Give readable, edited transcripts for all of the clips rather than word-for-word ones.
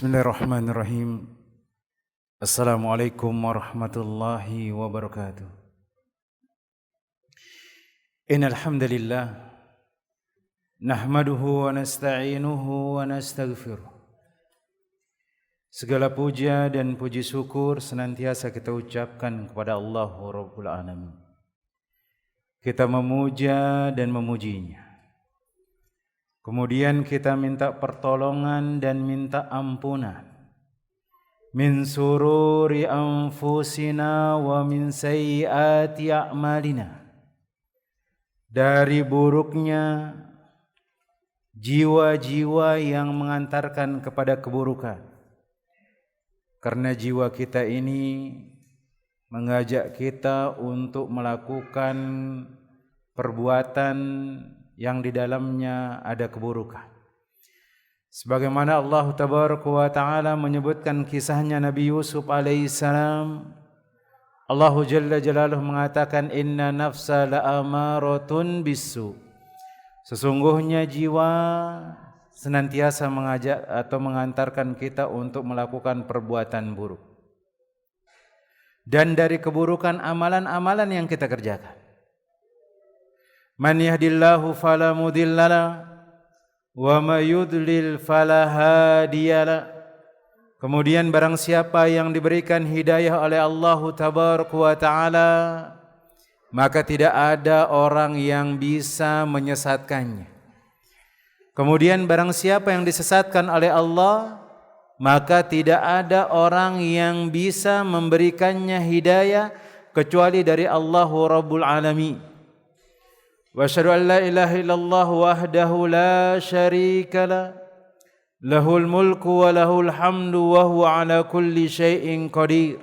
Bismillahirrahmanirrahim. Assalamualaikum warahmatullahi wabarakatuh. Innal hamdalillah nahmaduhu wa nasta'inuhu wa nastaghfiruh. Segala puja dan puji syukur senantiasa kita ucapkan kepada Allah Rabbul Alamin. Kita memuja dan memujinya. Kemudian kita minta pertolongan dan minta ampunan min sururi anfusina wa min sayyiati a'malina, dari buruknya jiwa-jiwa yang mengantarkan kepada keburukan. Karena jiwa kita ini mengajak kita untuk melakukan perbuatan yang di dalamnya ada keburukan. Sebagaimana Allah Tabaraka wa Ta'ala menyebutkan kisahnya Nabi Yusuf alaihissalam, Allah Jalla Jalaluhu mengatakan inna nafsa la'amaratun bisu. Sesungguhnya jiwa senantiasa mengajak atau mengantarkan kita untuk melakukan perbuatan buruk. Dan dari keburukan amalan-amalan yang kita kerjakan. Man yahdillahu fala mudhillalah wa may yudlil fala hadiyalah. Kemudian barang siapa yang diberikan hidayah oleh Allah Tabaraka wa Ta'ala, maka tidak ada orang yang bisa menyesatkannya. Kemudian barang siapa yang disesatkan oleh Allah, maka tidak ada orang yang bisa memberikannya hidayah kecuali dari Allah Rabbul Alamin. Wa asyhadu an la ilaha illallah wahdahu la syarika lah, lahul mulku wa lahul hamdu wa huwa ala kulli syai'in qadir.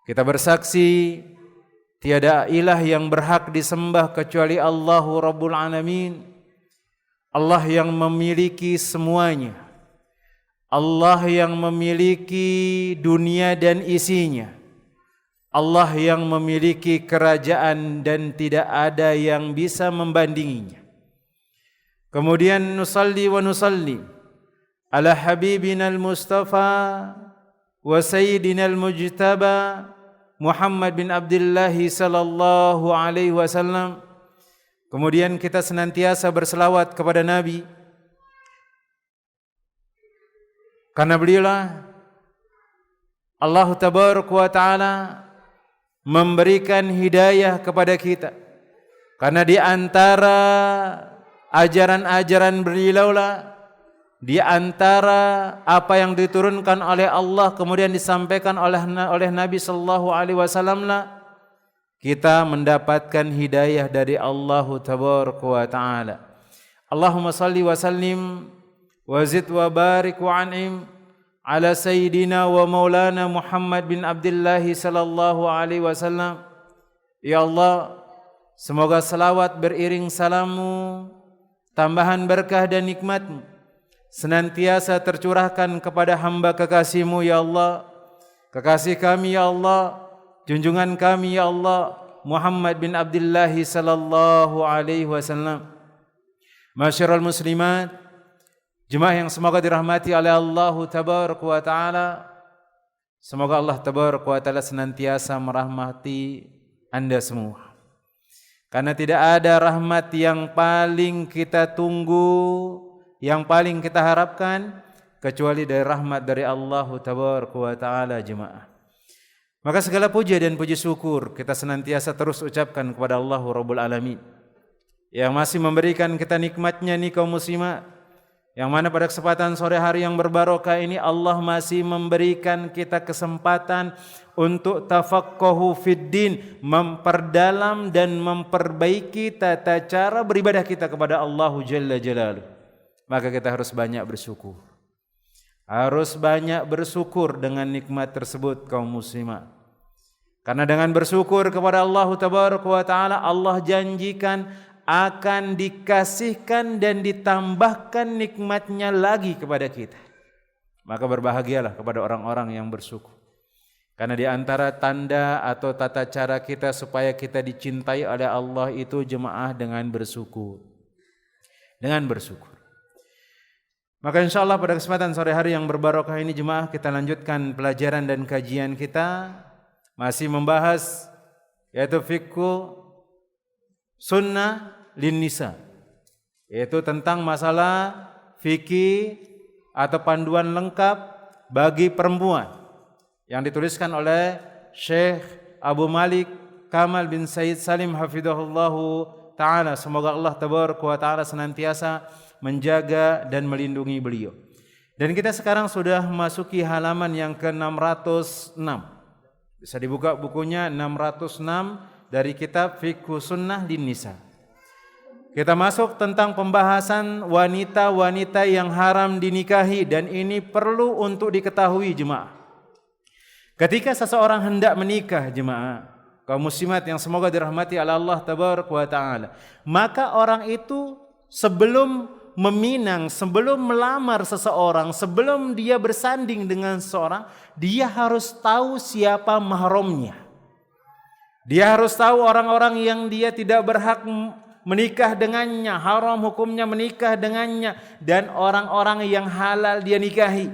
Kita bersaksi tiada ilah yang berhak disembah kecuali Allah Rabbul Alamin. Allah yang memiliki semuanya. Allah yang memiliki dunia dan isinya. Allah yang memiliki kerajaan dan tidak ada yang bisa membandinginya. Kemudian nusalli wa nusalli ala habibina al-mustafa wa sayyidina al-mujtaba Muhammad bin Abdullah sallallahu alaihi wasallam. Kemudian kita senantiasa berselawat kepada Nabi, karena beliaulah Allah Tabaraka wa Ta'ala memberikan hidayah kepada kita. Karena di antara ajaran-ajaran beliaulah, di antara apa yang diturunkan oleh Allah kemudian disampaikan oleh Nabi sallallahu alaihi wasallam lah, kita mendapatkan hidayah dari Allah Tabaraka wa Ta'ala. Allahumma salli wa sallim wa zid wa barik wa an'im ala sayyidina wa maulana Muhammad bin Abdullah sallallahu alaihi wasallam. Ya Allah, semoga salawat beriring salammu, tambahan berkah dan nikmatmu senantiasa tercurahkan kepada hamba kekasihmu ya Allah, kekasih kami ya Allah, junjungan kami ya Allah, Muhammad bin Abdullah sallallahu alaihi wasallam. Masyarul muslimat, jemaah yang semoga dirahmati oleh Allah Tabaraka wa Ta'ala. Semoga Allah Tabaraka wa Ta'ala senantiasa merahmati Anda semua. Karena tidak ada rahmat yang paling kita tunggu, yang paling kita harapkan kecuali dari rahmat dari Allah Tabaraka wa Ta'ala jemaah. Maka segala puja dan puji syukur kita senantiasa terus ucapkan kepada Allah Rabbul Alamin yang masih memberikan kita nikmatnya nih kaum muslimat, yang mana pada kesempatan sore hari yang berbarokah ini Allah masih memberikan kita kesempatan untuk tafaqquhu fid din, memperdalam dan memperbaiki tata cara beribadah kita kepada Allah Jalla Jalaluhu. Maka kita harus banyak bersyukur. Harus banyak bersyukur dengan nikmat tersebut kaum muslimat. Karena dengan bersyukur kepada Allah Tabaraka wa Ta'ala, Allah janjikan akan dikasihkan dan ditambahkan nikmatnya lagi kepada kita. Maka berbahagialah kepada orang-orang yang bersyukur. Karena di antara tanda atau tata cara kita supaya kita dicintai oleh Allah itu jemaah dengan bersyukur. Dengan bersyukur. Maka insyaallah pada kesempatan sore hari yang berbarokah ini jemaah, kita lanjutkan pelajaran dan kajian kita masih membahas yaitu fikhu sunnah lin nisa, yaitu tentang masalah fikih atau panduan lengkap bagi perempuan yang dituliskan oleh Syekh Abu Malik Kamal bin Said Salim hafidhahullahu ta'ala. Semoga Allah tabaraka wa ta'ala senantiasa menjaga dan melindungi beliau. Dan kita sekarang sudah memasuki halaman yang ke-606. Bisa dibuka bukunya 606 dari kitab Fiqh Sunnah lin Nisa. Kita masuk tentang pembahasan wanita-wanita yang haram dinikahi, dan ini perlu untuk diketahui jemaah. Ketika seseorang hendak menikah jemaah, kaum muslimat yang semoga dirahmati oleh Allah tabaraka wa taala, maka orang itu sebelum meminang, sebelum melamar seseorang, sebelum dia bersanding dengan seseorang, dia harus tahu siapa mahramnya. Dia harus tahu orang-orang yang dia tidak berhak menikah dengannya, haram hukumnya menikah dengannya, dan orang-orang yang halal dia nikahi.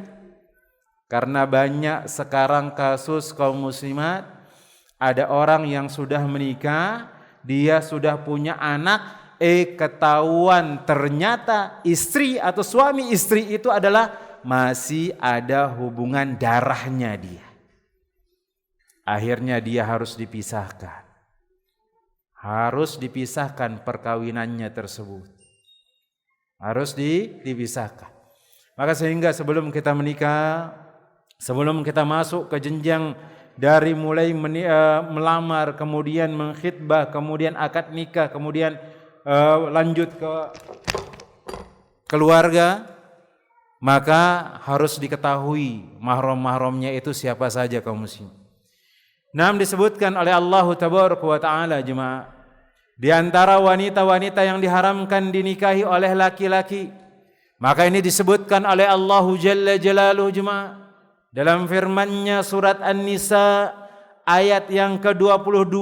Karena banyak sekarang kasus kaum muslimat, ada orang yang sudah menikah, dia sudah punya anak, ketahuan ternyata istri atau suami istri itu adalah masih ada hubungan darahnya dia. Akhirnya dia harus dipisahkan. Harus dipisahkan perkawinannya tersebut. Harus dipisahkan. Maka sehingga sebelum kita menikah, sebelum kita masuk ke jenjang dari mulai melamar, kemudian mengkhitbah, kemudian akad nikah, kemudian lanjut ke keluarga, maka harus diketahui mahram-mahramnya itu siapa saja kaum muslim. Naam, disebutkan oleh Allah tabaraka wa taala jemaah, di antara wanita-wanita yang diharamkan dinikahi oleh laki-laki, maka ini disebutkan oleh Allah jalla jalaluhu jemaah dalam firman-Nya surat An-Nisa ayat yang ke-22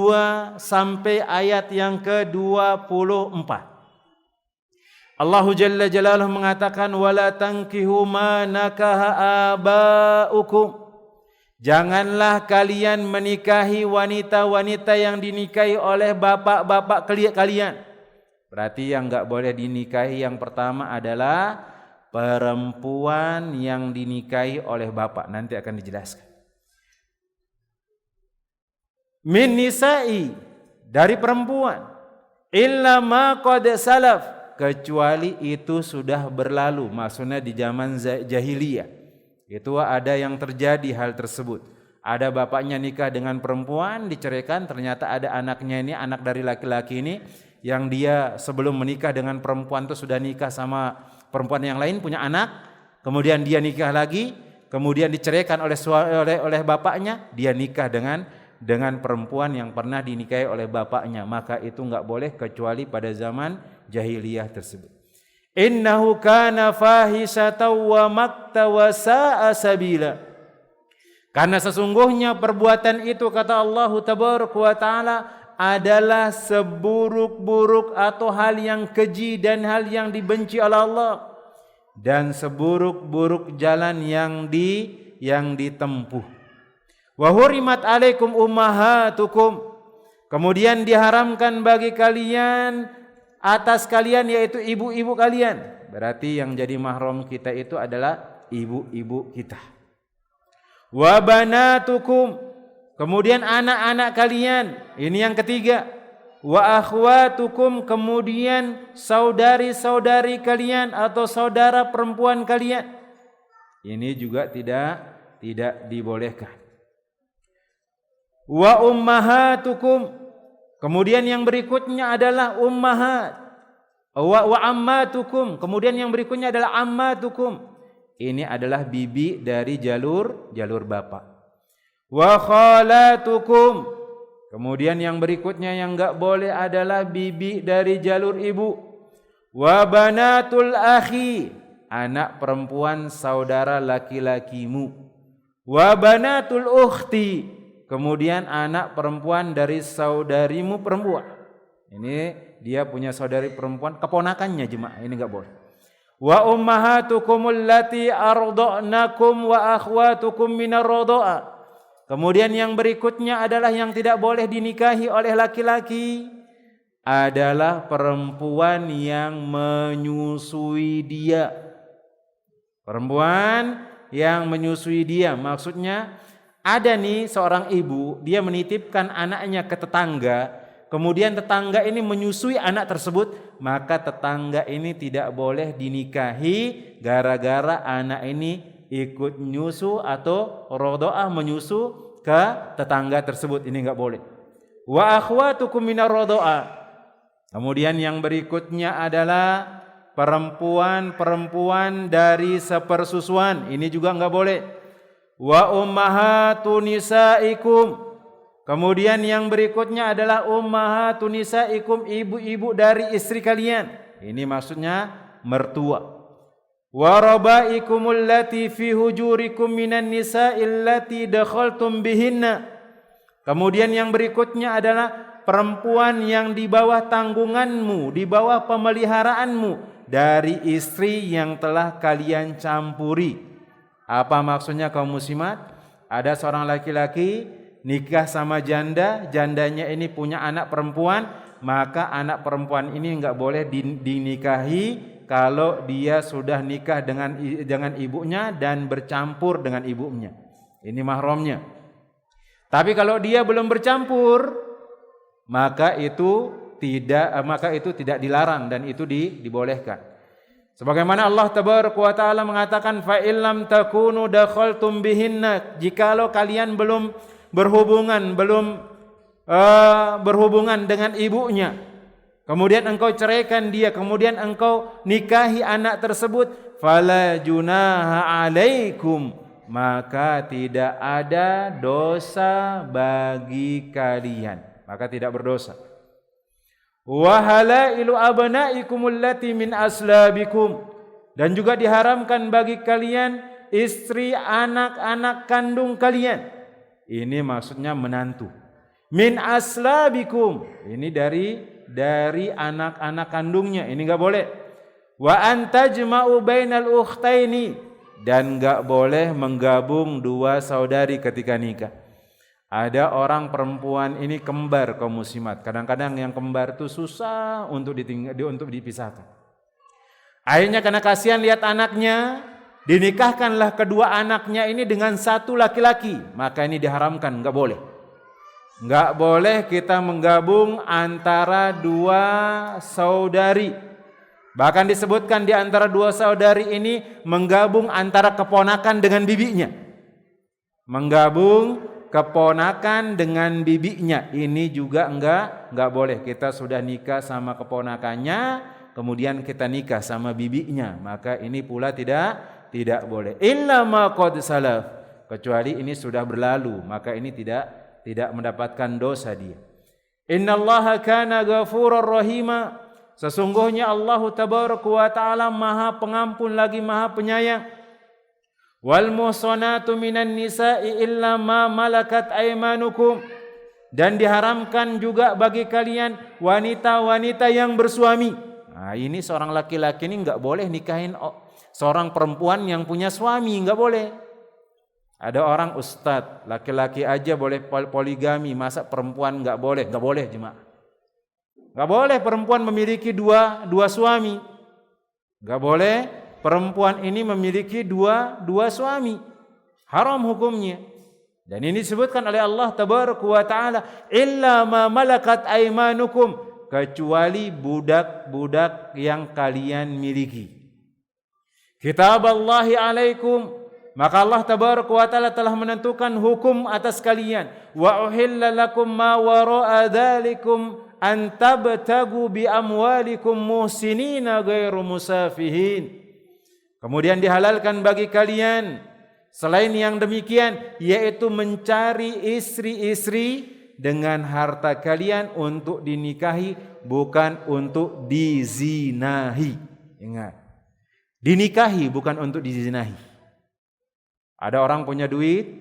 sampai ayat yang ke-24. Allah Jalla Jalaluhu mengatakan, wala tankihu ma nakaha abaukum. Janganlah kalian menikahi wanita-wanita yang dinikahi oleh bapak-bapak kalian. Berarti yang enggak boleh dinikahi yang pertama adalah perempuan yang dinikahi oleh bapak. Nanti akan dijelaskan. Min nisa'i, dari perempuan, illa ma qad salaf, kecuali itu sudah berlalu, maksudnya di zaman jahiliyah. Itu ada yang terjadi hal tersebut. Ada bapaknya nikah dengan perempuan, diceraikan, ternyata ada anaknya ini, anak dari laki-laki ini, yang dia sebelum menikah dengan perempuan itu sudah nikah sama perempuan yang lain, punya anak, kemudian dia nikah lagi, kemudian diceraikan oleh bapaknya, dia nikah dengan perempuan yang pernah dinikahi oleh bapaknya, maka itu enggak boleh kecuali pada zaman jahiliyah tersebut. Innahu kana fahisatan wa makta wa sa'a sabila. Karena sesungguhnya perbuatan itu, kata Allah tabaraka wa taala, adalah seburuk-buruk atau hal yang keji dan hal yang dibenci oleh Allah, dan seburuk-buruk jalan yang ditempuh. Wa hurimat alaikum ummahatukum. Kemudian diharamkan bagi kalian, atas kalian, yaitu ibu-ibu kalian. Berarti yang jadi mahram kita itu adalah ibu-ibu kita. Wa banatukum. Kemudian anak-anak kalian. Ini yang ketiga. Wa akhwatukum. Kemudian saudari-saudari kalian atau saudara perempuan kalian. Ini juga tidak dibolehkan. Wa ummahatukum. Kemudian yang berikutnya adalah ummahat. Wa ammatukum. Kemudian yang berikutnya adalah ammatukum. Ini adalah bibi dari jalur bapak. Wa khalatukum. Kemudian yang berikutnya yang enggak boleh adalah bibi dari jalur ibu. Wa banatul akhi. Anak perempuan saudara laki-lakimu. Wa banatul ukhti. Kemudian anak perempuan dari saudarimu perempuan. Ini dia punya saudari perempuan, keponakannya jemaah, ini enggak boleh. wa ummahatukum allati arda'nakum wa akhwatukum minar radha'a. Kemudian yang berikutnya adalah yang tidak boleh dinikahi oleh laki-laki adalah perempuan yang menyusui dia. Perempuan yang menyusui dia, maksudnya ada nih seorang ibu, dia menitipkan anaknya ke tetangga, kemudian tetangga ini menyusui anak tersebut, maka tetangga ini tidak boleh dinikahi gara-gara anak ini ikut nyusu atau rodoah menyusu ke tetangga tersebut. Ini enggak boleh. Wa akhwatukum minar rodoah. Kemudian yang berikutnya adalah perempuan-perempuan dari sepersusuan. Ini juga enggak boleh. Wa ummahatun nisaikum. Kemudian yang berikutnya adalah ummahatun nisaikum, ibu-ibu dari istri kalian. Ini maksudnya mertua. Wa rabaikumul lati fi hujurikum minan nisa'il lati dakhaltum bihinna. Kemudian yang berikutnya adalah perempuan yang di bawah tanggunganmu, di bawah pemeliharaanmu dari istri yang telah kalian campuri. Apa maksudnya kaum muslimat? Ada seorang laki-laki nikah sama janda, jandanya ini punya anak perempuan, maka anak perempuan ini enggak boleh dinikahi kalau dia sudah nikah dengan ibunya dan bercampur dengan ibunya. Ini mahramnya. Tapi kalau dia belum bercampur, maka itu tidak dilarang dan itu dibolehkan. Sebagaimana Allah Tabaraka wa Ta'ala mengatakan, fa illam takunu dakhaltum bihinna, jikalau kalian belum berhubungan dengan ibunya, kemudian engkau ceraikan dia, kemudian engkau nikahi anak tersebut, fala junaha alaikum, maka tidak ada dosa bagi kalian, maka tidak berdosa. Wa halailu abnaikum allati min aslabikum, dan juga diharamkan bagi kalian istri anak-anak kandung kalian. Ini maksudnya menantu. Min aslabikum, ini dari anak-anak kandungnya, ini enggak boleh. Wa antajma'u bainal ukhtaini, dan enggak boleh menggabung dua saudari ketika nikah. Ada orang perempuan ini kembar kaum muslimat. Kadang-kadang yang kembar itu susah untuk dipisahkan. Akhirnya karena kasihan lihat anaknya, dinikahkanlah kedua anaknya ini dengan satu laki-laki. Maka ini diharamkan, enggak boleh. Enggak boleh kita menggabung antara dua saudari. Bahkan disebutkan di antara dua saudari ini menggabung antara keponakan dengan bibinya. Menggabung keponakan dengan bibinya, ini juga enggak boleh. Kita sudah nikah sama keponakannya, kemudian kita nikah sama bibinya, maka ini pula tidak boleh. Illa ma qad salaf, kecuali ini sudah berlalu, maka ini tidak mendapatkan dosa dia. Innallaha kana ghafurur rahima, sesungguhnya Allah Tabaraka wa Ta'ala Maha Pengampun lagi Maha Penyayang. Wal muhsanatu minan nisa'i illa ma malakat aymanukum, dan diharamkan juga bagi kalian wanita-wanita yang bersuami. Nah, ini seorang laki-laki ini enggak boleh nikahin seorang perempuan yang punya suami, enggak boleh. Ada orang ustadz, laki-laki aja boleh poligami, masa perempuan enggak boleh? Enggak boleh jemaah. Enggak boleh perempuan memiliki dua suami. Enggak boleh perempuan ini memiliki dua suami, haram hukumnya. Dan ini disebutkan oleh Allah Tabaraka wa Ta'ala, illa ma malakat aymanukum, kecuali budak-budak yang kalian miliki. Kitab Allahi alaikum, maka Allah Tabaraka wa Ta'ala telah menentukan hukum atas kalian. Wa uhilla lakum ma wara'a dzalikum an tabtagu bi amwalikum muhsinina ghairu musafihin. Kemudian dihalalkan bagi kalian selain yang demikian, yaitu mencari istri-istri dengan harta kalian untuk dinikahi, bukan untuk dizinahi. Ingat, dinikahi bukan untuk dizinahi. Ada orang punya duit,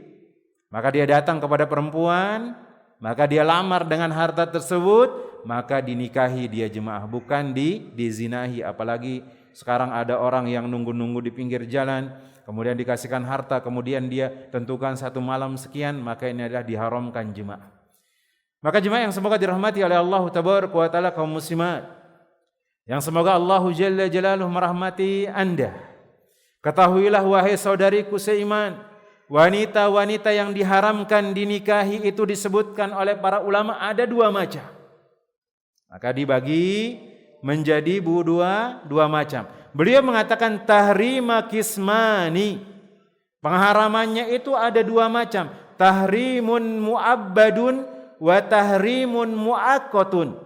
maka dia datang kepada perempuan, maka dia lamar dengan harta tersebut, maka dinikahi dia jemaah, bukan dizinahi. Apalagi sekarang ada orang yang nunggu-nunggu di pinggir jalan, kemudian dikasihkan harta, kemudian dia tentukan 1 malam sekian, maka ini adalah diharamkan jemaah. Maka jemaah yang semoga dirahmati oleh Allah Tabaraka wa Ta'ala, kaum muslimat, yang semoga Allah Jalla Jalaluhu merahmati Anda, ketahuilah wahai saudariku seiman, wanita-wanita yang diharamkan dinikahi itu disebutkan oleh para ulama ada 2 macam. Maka dibagi menjadi dua macam. Beliau mengatakan tahrima kismani. Pengharamannya itu ada 2 macam. Tahrimun mu'abbadun wa tahrimun mu'aqqatun.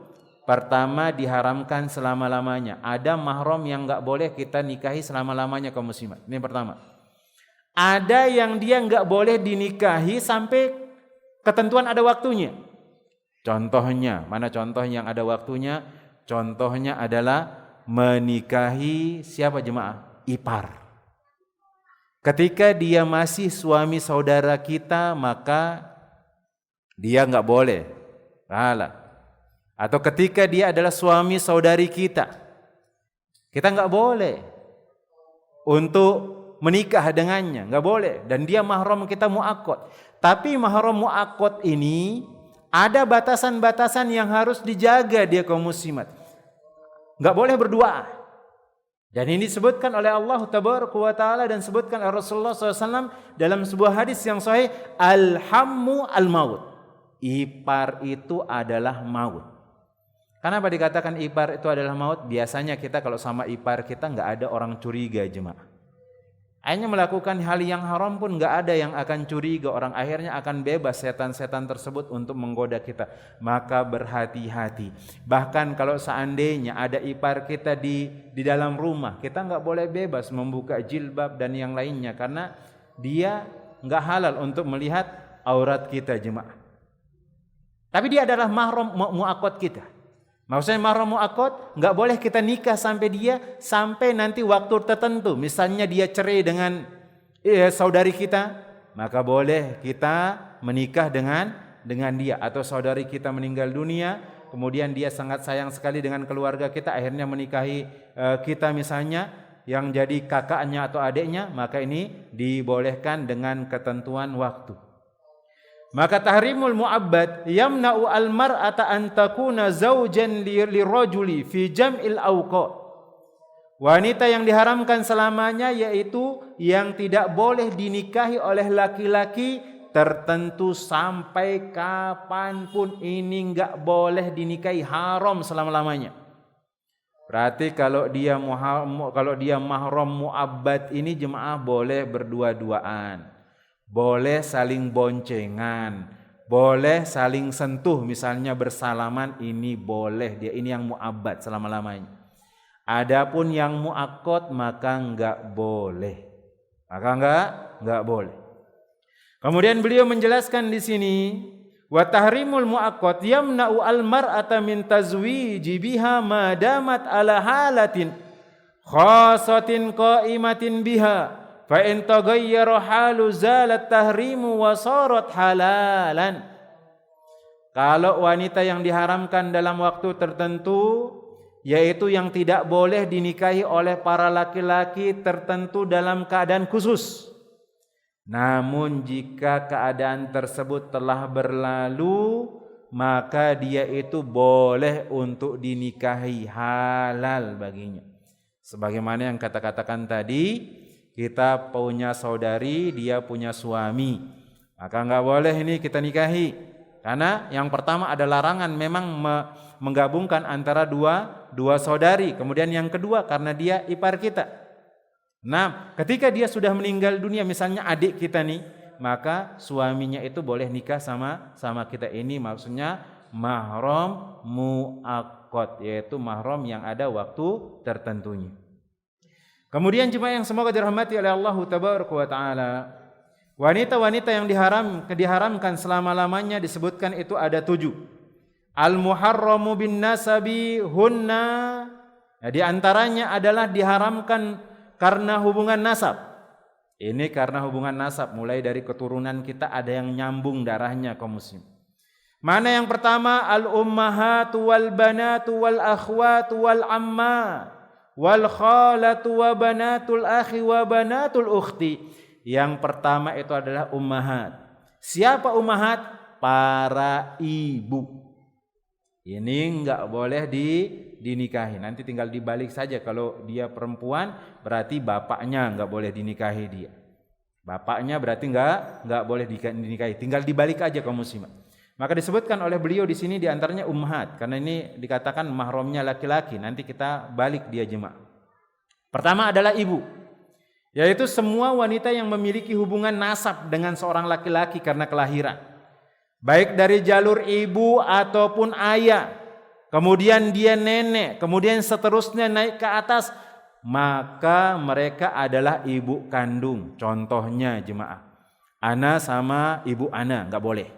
Pertama, diharamkan selama-lamanya. Ada mahram yang enggak boleh kita nikahi selama-lamanya kaum muslimat. Ini yang pertama. Ada yang dia enggak boleh dinikahi sampai ketentuan ada waktunya. Contohnya, mana contoh yang ada waktunya? Contohnya adalah menikahi siapa jemaah? Ipar. Ketika dia masih suami saudara kita, maka dia enggak boleh. Atau ketika dia adalah suami saudari kita enggak boleh untuk menikah dengannya, enggak boleh. Dan dia mahram kita muakkad. Tapi mahram muakkad ini ada batasan-batasan yang harus dijaga dia kaum muslimat. Enggak boleh berdua. Dan ini disebutkan oleh Allah Tabaraka wa Ta'ala dan disebutkan oleh Rasulullah SAW dalam sebuah hadis yang sahih, al-hammu al-maut. Ipar itu adalah maut. Kenapa dikatakan ipar itu adalah maut? Biasanya kita kalau sama ipar kita enggak ada orang curiga jemaah. Hanya melakukan hal yang haram pun enggak ada yang akan curiga, orang akhirnya akan bebas setan-setan tersebut untuk menggoda kita. Maka berhati-hati. Bahkan kalau seandainya ada ipar kita di dalam rumah, kita enggak boleh bebas membuka jilbab dan yang lainnya karena dia enggak halal untuk melihat aurat kita jemaah. Tapi dia adalah mahram muakkad kita. Maksudnya mahram muakkad, enggak boleh kita nikah sampai nanti waktu tertentu. Misalnya dia cerai dengan saudari kita, maka boleh kita menikah dengan dia. Atau saudari kita meninggal dunia, kemudian dia sangat sayang sekali dengan keluarga kita, akhirnya menikahi kita misalnya, yang jadi kakaknya atau adiknya, maka ini dibolehkan dengan ketentuan waktu. Maka tahrimul mu'abbad yamna'u al-mar'ata an takuna zawjan lirajuli fi jam'il awqa. Wanita yang diharamkan selamanya yaitu yang tidak boleh dinikahi oleh laki-laki tertentu sampai kapanpun, ini enggak boleh dinikahi, haram selama-lamanya. Berarti kalau dia mahram mu'abbad ini jemaah boleh berdua-duaan. Boleh saling boncengan, boleh saling sentuh, misalnya bersalaman, ini boleh dia, ini yang mu'abbad selama-lamanya. Adapun yang muakkad maka enggak boleh. Enggak boleh. Kemudian beliau menjelaskan di sini, wa tahrimul muakkad yamna'u al-mar'ata min tazwiji biha ma damat ala halatin khasatin qa'imatin biha. Fa in taghayyara halu zalat tahrimu wa sarat halalan. Kalau wanita yang diharamkan dalam waktu tertentu, yaitu yang tidak boleh dinikahi oleh para laki-laki tertentu dalam keadaan khusus. Namun jika keadaan tersebut telah berlalu, maka dia itu boleh untuk dinikahi, halal baginya. Sebagaimana yang katakan tadi, kita punya saudari, dia punya suami, maka enggak boleh ini kita nikahi. Karena yang pertama ada larangan memang menggabungkan antara dua saudari. Kemudian yang kedua karena dia ipar kita. Nah, ketika dia sudah meninggal dunia, misalnya adik kita nih, maka suaminya itu boleh nikah sama kita. Ini maksudnya mahram muakkad, yaitu mahram yang ada waktu tertentunya. Kemudian jemaah yang semoga dirahmati oleh Allah Tabaraka wa Ta'ala, wanita-wanita yang diharamkan selama-lamanya disebutkan itu ada 7. Al-muharramu bin nasabi hunna. Nah, di antaranya adalah diharamkan karena hubungan nasab. Ini karena hubungan nasab, mulai dari keturunan kita ada yang nyambung darahnya kaum muslim. Mana yang pertama? Al-ummahatu wal banatu wal akhwatu wal amma wal khalatu wa banatul akhi wa banatul ukhti. Yang pertama itu adalah ummahat. Siapa ummahat? Para ibu. Ini enggak boleh dinikahi. Nanti tinggal dibalik saja, kalau dia perempuan berarti bapaknya enggak boleh dinikahi dia. Bapaknya berarti enggak boleh dinikahi. Tinggal dibalik aja kaum muslimat. Maka disebutkan oleh beliau di sini diantaranya ummahat, karena ini dikatakan mahramnya laki-laki. Nanti kita balik dia jemaah. Pertama adalah ibu, yaitu semua wanita yang memiliki hubungan nasab dengan seorang laki-laki karena kelahiran, baik dari jalur ibu ataupun ayah, kemudian dia nenek, kemudian seterusnya naik ke atas, maka mereka adalah ibu kandung. Contohnya jemaah, ana sama ibu ana enggak boleh.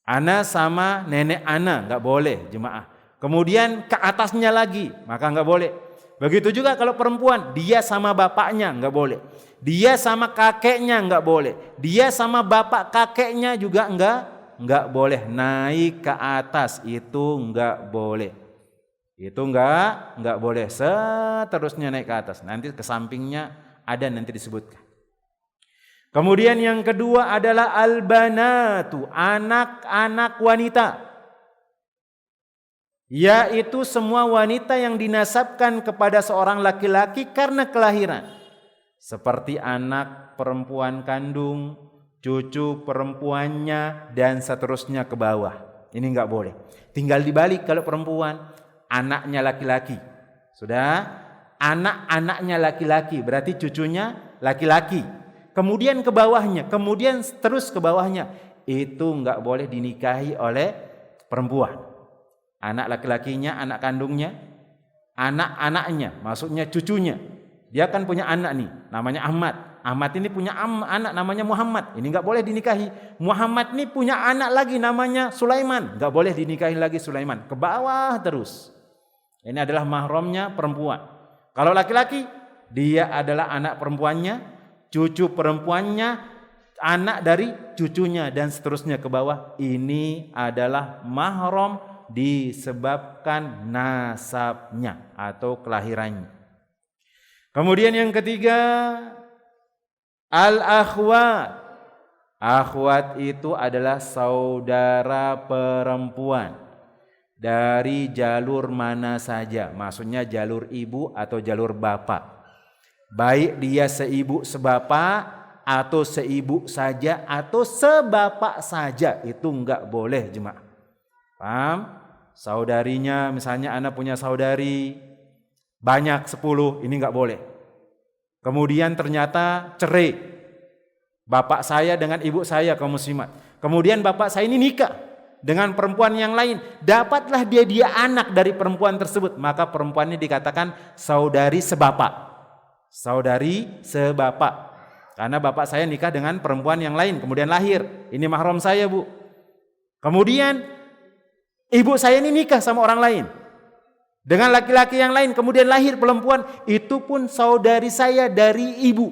Ana sama nenek ana enggak boleh jemaah. Kemudian ke atasnya lagi maka enggak boleh. Begitu juga kalau perempuan, dia sama bapaknya enggak boleh. Dia sama kakeknya enggak boleh. Dia sama bapak kakeknya juga enggak boleh. Naik ke atas itu enggak boleh. Itu enggak boleh. Seterusnya naik ke atas. Nanti ke sampingnya ada nanti disebutkan. Kemudian yang kedua adalah al-banatu, anak-anak wanita. Yaitu semua wanita yang dinasabkan kepada seorang laki-laki karena kelahiran. Seperti anak perempuan kandung, cucu perempuannya, dan seterusnya ke bawah. Ini enggak boleh. Tinggal dibalik kalau perempuan, anaknya laki-laki. Sudah? Anak-anaknya laki-laki, berarti cucunya laki-laki. Kemudian ke bawahnya, kemudian terus ke bawahnya, itu enggak boleh dinikahi oleh perempuan. Anak laki-lakinya, anak kandungnya, anak-anaknya, maksudnya cucunya. Dia kan punya anak nih, namanya Ahmad. Ahmad ini punya anak namanya Muhammad. Ini enggak boleh dinikahi. Muhammad ini punya anak lagi namanya Sulaiman. Enggak boleh dinikahi lagi Sulaiman. Ke bawah terus. Ini adalah mahramnya perempuan. Kalau laki-laki, dia adalah anak perempuannya, cucu perempuannya, anak dari cucunya, dan seterusnya ke bawah. Ini adalah mahram disebabkan nasabnya atau kelahirannya. Kemudian yang ketiga, al-akhwat. Akhwat itu adalah saudara perempuan dari jalur mana saja. Maksudnya jalur ibu atau jalur bapak. Baik dia seibu sebapak atau seibu saja atau sebapak saja, itu enggak boleh jemaah. Paham? Saudarinya, misalnya anak punya saudari banyak 10, ini enggak boleh. Kemudian ternyata cerai. Bapak saya dengan ibu saya kaum muslimat. Kemudian bapak saya ini nikah dengan perempuan yang lain. Dapatlah dia anak dari perempuan tersebut, maka perempuan ini dikatakan saudari sebapak. Saudari sebapak. Karena bapak saya nikah dengan perempuan yang lain, kemudian lahir. Ini mahram saya, Bu. Kemudian ibu saya ini nikah sama orang lain dengan laki-laki yang lain, kemudian lahir perempuan, itu pun saudari saya dari ibu.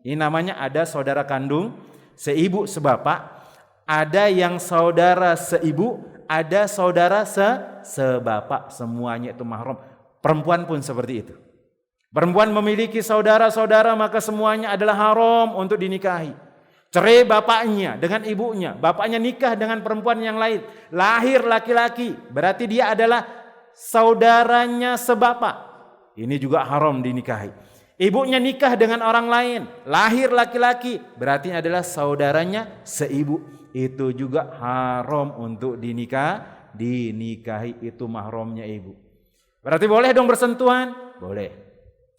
Ini namanya ada saudara kandung, seibu sebapak, ada yang saudara seibu, ada saudara sebapak, semuanya itu mahram. Perempuan pun seperti itu. Perempuan memiliki saudara-saudara maka semuanya adalah haram untuk dinikahi. Cerai bapaknya dengan ibunya, bapaknya nikah dengan perempuan yang lain, lahir laki-laki, berarti dia adalah saudaranya sebapak. Ini juga haram dinikahi. Ibunya nikah dengan orang lain, lahir laki-laki, berarti adalah saudaranya seibu. Itu juga haram untuk dinikahi, itu mahramnya ibu. Berarti boleh dong bersentuhan? Boleh.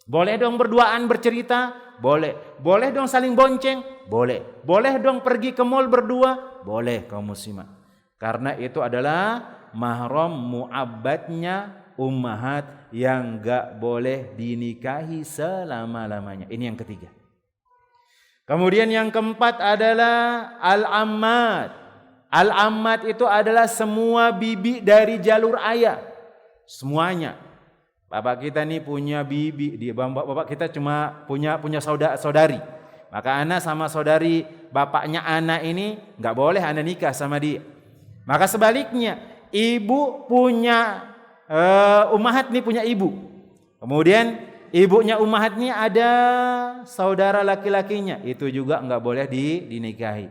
Boleh dong berduaan bercerita? Boleh. Boleh dong saling bonceng? Boleh. Boleh dong pergi ke mall berdua? Boleh kaum muslimat. Karena itu adalah mahram mu'abbadnya ummahat yang enggak boleh dinikahi selama-lamanya. Ini yang ketiga. Kemudian yang keempat adalah al-ammat. Al-ammat itu adalah semua bibi dari jalur ayah. Semuanya. Bapak kita nih punya bibi, bapak kita cuma punya saudari. Maka anak sama saudari bapaknya anak ini enggak boleh anak nikah sama dia. Maka sebaliknya, ibu punya ummahat nih punya ibu. Kemudian ibunya ummahatnya ada saudara laki-lakinya, itu juga enggak boleh dinikahi.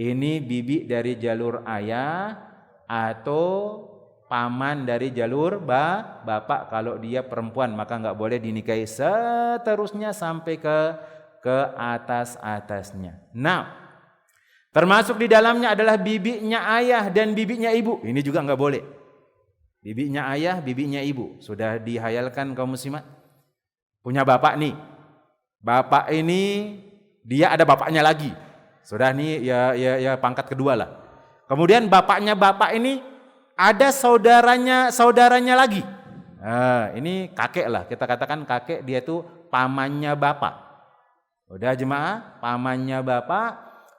Ini bibi dari jalur ayah atau paman dari jalur bapak. Kalau dia perempuan maka enggak boleh dinikahi, seterusnya sampai ke atasnya. Nah, termasuk di dalamnya adalah bibinya ayah dan bibinya ibu. Ini juga enggak boleh. Bibinya ayah, bibinya ibu. Sudah dihayalkan kaum muslimat. Punya bapak nih. Bapak ini dia ada bapaknya lagi. Sudah nih ya pangkat kedua lah. Kemudian bapaknya bapak ini ada saudaranya lagi. Nah, ini kakek lah. Kita katakan kakek, dia itu pamannya bapak. Udah jemaah, pamannya bapak,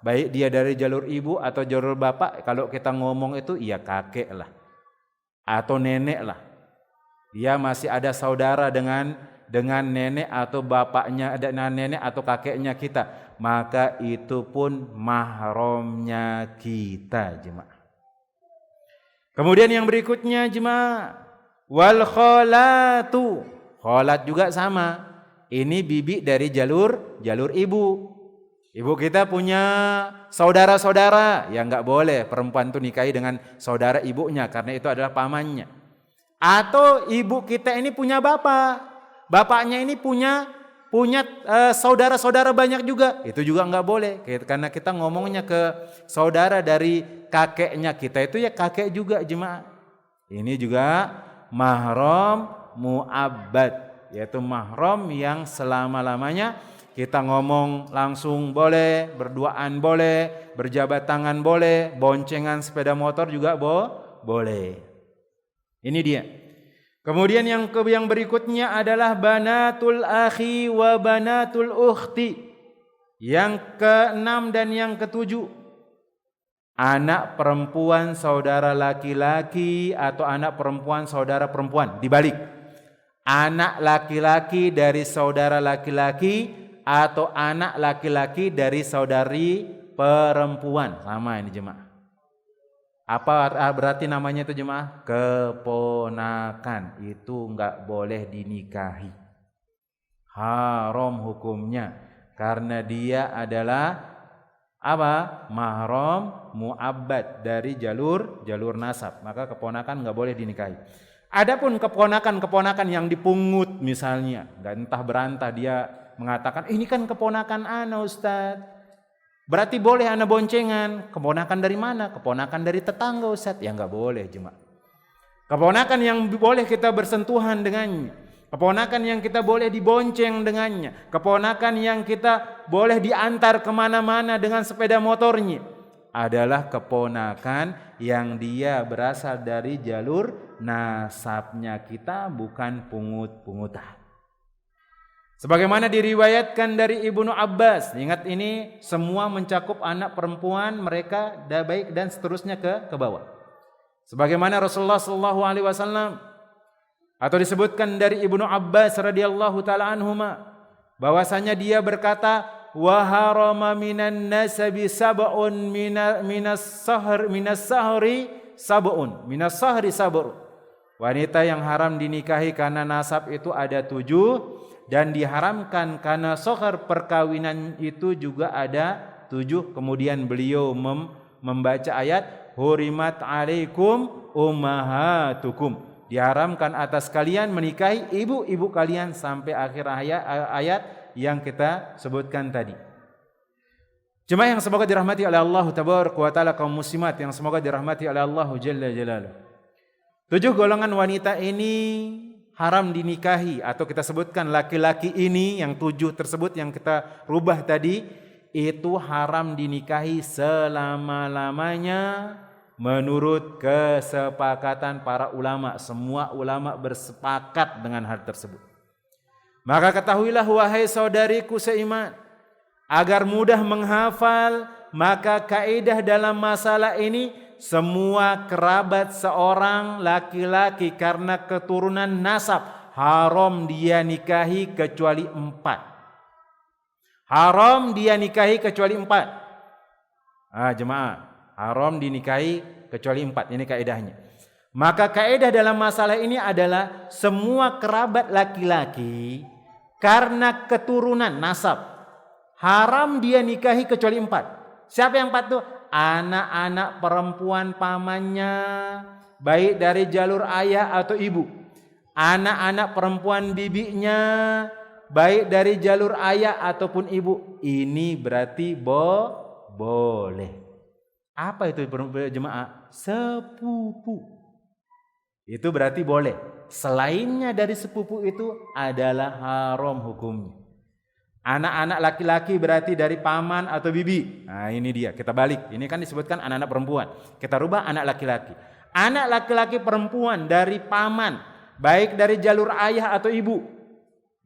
baik dia dari jalur ibu atau jalur bapak, kalau kita ngomong itu iya kakek lah. Atau nenek lah. Dia masih ada saudara dengan nenek atau bapaknya, dengan nenek atau kakeknya kita, maka itu pun mahramnya kita, jemaah. Kemudian yang berikutnya jemaah, wal kholatu. Kholat juga sama. Ini bibi dari jalur ibu. Ibu kita punya saudara-saudara, ya enggak boleh perempuan itu nikahi dengan saudara ibunya karena itu adalah pamannya. Atau ibu kita ini punya bapak. Bapaknya ini punya saudara-saudara banyak juga. Itu juga enggak boleh karena kita ngomongnya ke saudara dari kakeknya kita, itu ya kakek juga jemaah. Ini juga mahram mu'abbad, yaitu mahram yang selama-lamanya kita ngomong langsung boleh, berduaan boleh, berjabat tangan boleh, boncengan sepeda motor juga boleh. Ini dia. Kemudian yang berikutnya adalah banatul akhi wa banatul ukhti. Yang ke-6 dan yang ke-7. Anak perempuan saudara laki-laki atau anak perempuan saudara perempuan. Dibalik. Anak laki-laki dari saudara laki-laki atau anak laki-laki dari saudari perempuan. Sama ini jemaah. Apa berarti namanya itu jemaah? Keponakan. Itu enggak boleh dinikahi. Haram hukumnya. Karena dia adalah apa? Mahram mu'abbad dari jalur nasab. Maka keponakan enggak boleh dinikahi. Adapun keponakan yang dipungut misalnya, enggak entah berantah dia mengatakan, ini kan keponakan ana Ustaz. Berarti boleh ana boncengan. Keponakan dari mana? Keponakan dari tetangga Ustaz. Ya enggak boleh jemaah. Keponakan yang boleh kita bersentuhan dengannya. Keponakan yang kita boleh dibonceng dengannya. Keponakan yang kita boleh diantar kemana-mana dengan sepeda motornya. Adalah keponakan yang dia berasal dari jalur nasabnya kita, bukan pungut-pungutan. Sebagaimana diriwayatkan dari Ibnu Abbas. Ingat ini semua mencakup anak perempuan mereka baik dan seterusnya ke bawah. Sebagaimana Rasulullah SAW atau disebutkan dari Ibnu Abbas radhiyallahu taala anhuma bahwasanya dia berkata, wa harama minan nasabi sab'un minas sahri sab'un. Wanita yang haram dinikahi karena nasab itu ada 7, dan diharamkan karena sohar perkawinan itu juga ada 7. Kemudian beliau membaca ayat hurimat alaikum ummahatukum. Diharamkan atas kalian menikahi ibu-ibu kalian sampai akhir ayat yang kita sebutkan tadi. Jemaah yang semoga dirahmati oleh Allah tabaraka wa taala, kaum muslimat yang semoga dirahmati oleh Allah jalla jalaluhu. 7 golongan wanita ini haram dinikahi, atau kita sebutkan laki-laki ini yang 7 tersebut yang kita rubah tadi itu haram dinikahi selama-lamanya menurut kesepakatan para ulama. Semua ulama bersepakat dengan hal tersebut. Maka ketahuilah wahai saudariku seiman, agar mudah menghafal, maka kaidah dalam masalah ini, semua kerabat seorang laki-laki karena keturunan nasab haram dia nikahi kecuali 4. Haram dia nikahi kecuali 4. Jemaah, haram dinikahi kecuali 4. Ini kaidahnya. Maka kaidah dalam masalah ini adalah semua kerabat laki-laki karena keturunan nasab haram dia nikahi kecuali 4. Siapa yang 4 tuh? Anak-anak perempuan pamannya, baik dari jalur ayah atau ibu. Anak-anak perempuan bibinya, baik dari jalur ayah ataupun ibu. Ini berarti boleh. Apa itu jemaah? Sepupu. Itu berarti boleh. Selainnya dari sepupu itu adalah haram hukumnya. Anak-anak laki-laki berarti dari paman atau bibi. Nah ini dia, kita balik. Ini kan disebutkan anak-anak perempuan. Kita rubah anak laki-laki. Anak laki-laki perempuan dari paman, baik dari jalur ayah atau ibu.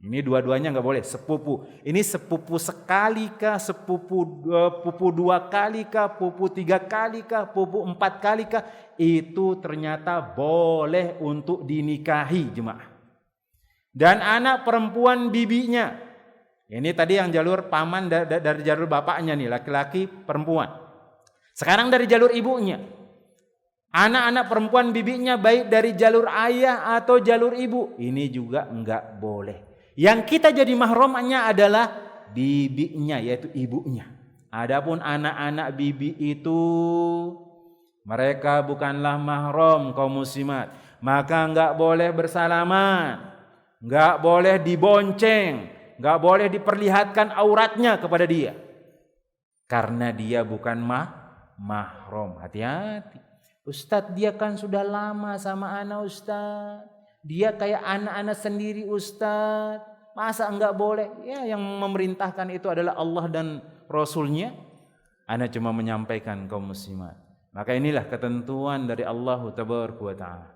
Ini dua-duanya nggak boleh, sepupu. Ini sepupu sekali kah, sepupu pupu 2 kali kah, pupu 3 kali kah, pupu 4 kali kah, itu ternyata boleh untuk dinikahi jemaah. Dan anak perempuan bibinya, ini tadi yang jalur paman dari jalur bapaknya nih, laki-laki perempuan. Sekarang dari jalur ibunya. Anak-anak perempuan bibinya baik dari jalur ayah atau jalur ibu, ini juga enggak boleh. Yang kita jadi mahramnya adalah bibinya, yaitu ibunya. Adapun anak-anak bibi itu mereka bukanlah mahram kaum muslimat, maka enggak boleh bersalaman, enggak boleh dibonceng, enggak boleh diperlihatkan auratnya kepada dia, karena dia bukan mahram. Hati-hati. Ustadz, dia kan sudah lama sama anak Ustadz. Dia kayak anak-anak sendiri Ustadz. Masa enggak boleh? Ya, yang memerintahkan itu adalah Allah dan Rasulnya. Ana cuma menyampaikan kaum muslimat. Maka inilah ketentuan dari Allah Tabaraka wa Ta'ala.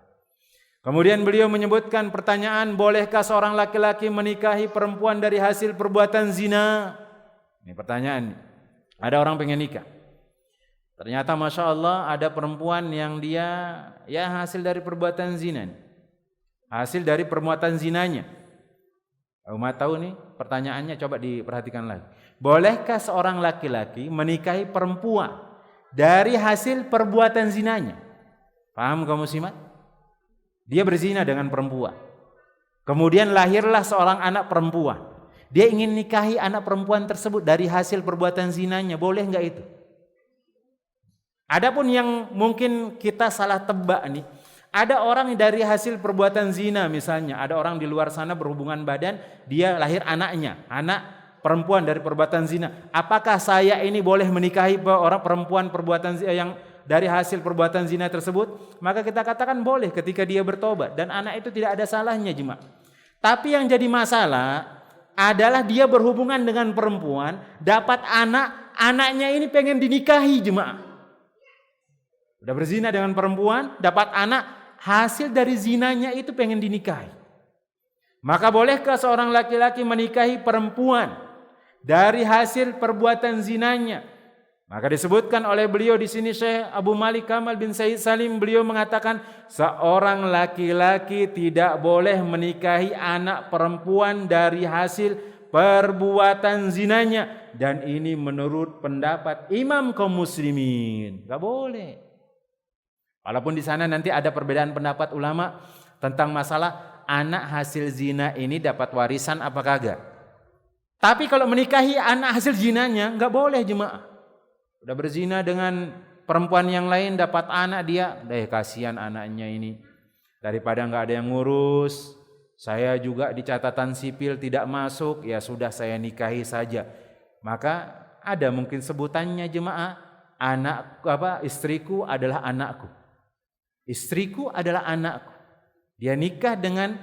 Kemudian beliau menyebutkan pertanyaan, bolehkah seorang laki-laki menikahi perempuan dari hasil perbuatan zina? Ini pertanyaan. Ada orang pengen nikah. Ternyata Masya Allah ada perempuan yang dia ya hasil dari perbuatan zina. Hasil dari perbuatan zinanya. Umat tahu nih pertanyaannya, coba diperhatikan lagi. Bolehkah seorang laki-laki menikahi perempuan dari hasil perbuatan zinanya? Paham kaum muslimat? Dia berzina dengan perempuan. Kemudian lahirlah seorang anak perempuan. Dia ingin nikahi anak perempuan tersebut dari hasil perbuatan zinanya. Boleh enggak itu? Adapun yang mungkin kita salah tebak nih, ada orang dari hasil perbuatan zina misalnya, ada orang di luar sana berhubungan badan, dia lahir anaknya, anak perempuan dari perbuatan zina. Apakah saya ini boleh menikahi orang perempuan perbuatan zina yang dari hasil perbuatan zina tersebut? Maka kita katakan boleh ketika dia bertobat dan anak itu tidak ada salahnya jemaah. Tapi yang jadi masalah adalah dia berhubungan dengan perempuan, dapat anak, anaknya ini pengen dinikahi jemaah. Udah berzina dengan perempuan, dapat anak, hasil dari zinanya itu pengen dinikahi. Maka bolehkah seorang laki-laki menikahi perempuan dari hasil perbuatan zinanya? Maka disebutkan oleh beliau di sini Syekh Abu Malik Kamal bin Said Salim, beliau mengatakan seorang laki-laki tidak boleh menikahi anak perempuan dari hasil perbuatan zinanya, dan ini menurut pendapat Imam kaum muslimin. Enggak boleh. Walaupun di sana nanti ada perbedaan pendapat ulama tentang masalah anak hasil zina ini dapat warisan apa kagak. Tapi kalau menikahi anak hasil zinanya enggak boleh jemaah. Udah berzina dengan perempuan yang lain dapat anak dia, kasihan anaknya ini. Daripada enggak ada yang ngurus, saya juga di catatan sipil tidak masuk, ya sudah saya nikahi saja. Maka ada mungkin sebutannya jemaah, istriku adalah anakku. Istriku adalah anakku. Dia nikah dengan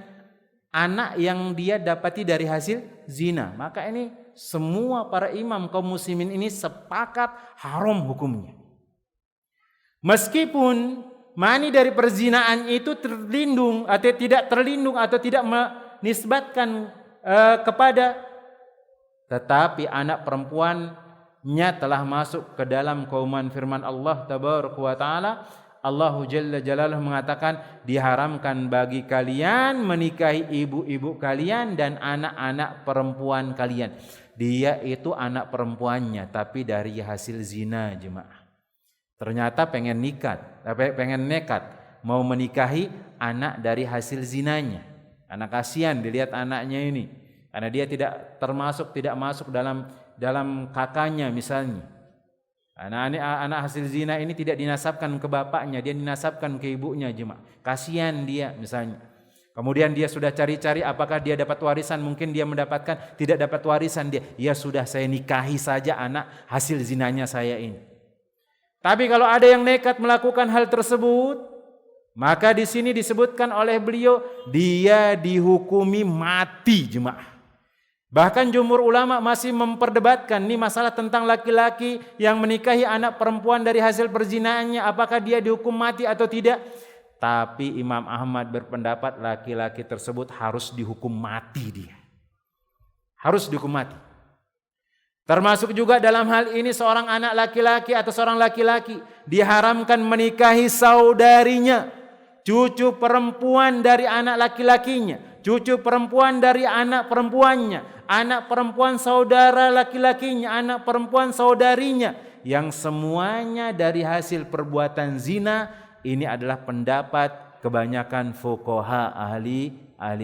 anak yang dia dapati dari hasil zina. Maka ini semua para imam kaum muslimin ini sepakat haram hukumnya. Meskipun mani dari perzinaan itu terlindung atau tidak terlindung atau tidak menisbatkan kepada, tetapi anak perempuannya telah masuk ke dalam kauman firman Allah Tabaraka wa Ta'ala. Allahu Jalla Jalaluhu mengatakan diharamkan bagi kalian menikahi ibu-ibu kalian dan anak-anak perempuan kalian. Dia itu anak perempuannya tapi dari hasil zina jemaah. Ternyata pengen nekat mau menikahi anak dari hasil zinanya. Anak kasihan dilihat anaknya ini, karena dia tidak masuk dalam kakaknya misalnya. Anak hasil zina ini tidak dinasabkan ke bapaknya, dia dinasabkan ke ibunya jemaah. Kasihan dia misalnya. Kemudian dia sudah cari-cari apakah dia dapat warisan, mungkin dia mendapatkan tidak dapat warisan dia. Ya sudah, saya nikahi saja anak hasil zinanya saya ini. Tapi kalau ada yang nekat melakukan hal tersebut, maka di sini disebutkan oleh beliau dia dihukumi mati jemaah. Bahkan jumhur ulama masih memperdebatkan ini masalah tentang laki-laki yang menikahi anak perempuan dari hasil perzinaannya, apakah dia dihukum mati atau tidak. Tapi Imam Ahmad berpendapat laki-laki tersebut harus dihukum mati dia. Harus dihukum mati. Termasuk juga dalam hal ini seorang anak laki-laki atau seorang laki-laki diharamkan menikahi saudarinya, cucu perempuan dari anak laki-lakinya, cucu perempuan dari anak perempuannya, anak perempuan saudara laki-lakinya, anak perempuan saudarinya, yang semuanya dari hasil perbuatan zina. Ini adalah pendapat kebanyakan fuqaha ahli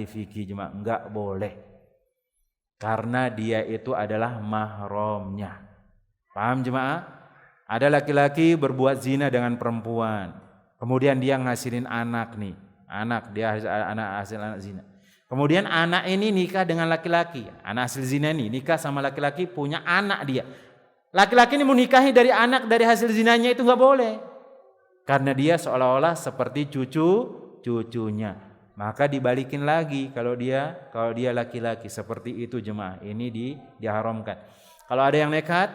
fikih jemaah, enggak boleh. Karena dia itu adalah mahramnya. Paham jemaah? Ada laki-laki berbuat zina dengan perempuan. Kemudian dia ngasilin anak nih. Anak hasil anak zina. Kemudian anak ini nikah dengan laki-laki. Anak hasil zina ini nikah sama laki-laki, punya anak dia. Laki-laki ini mau nikahi dari anak dari hasil zinanya, itu enggak boleh. Karena dia seolah-olah seperti cucunya. Maka dibalikin lagi kalau dia laki-laki, seperti itu jemaah. Ini diharamkan. Kalau ada yang nekat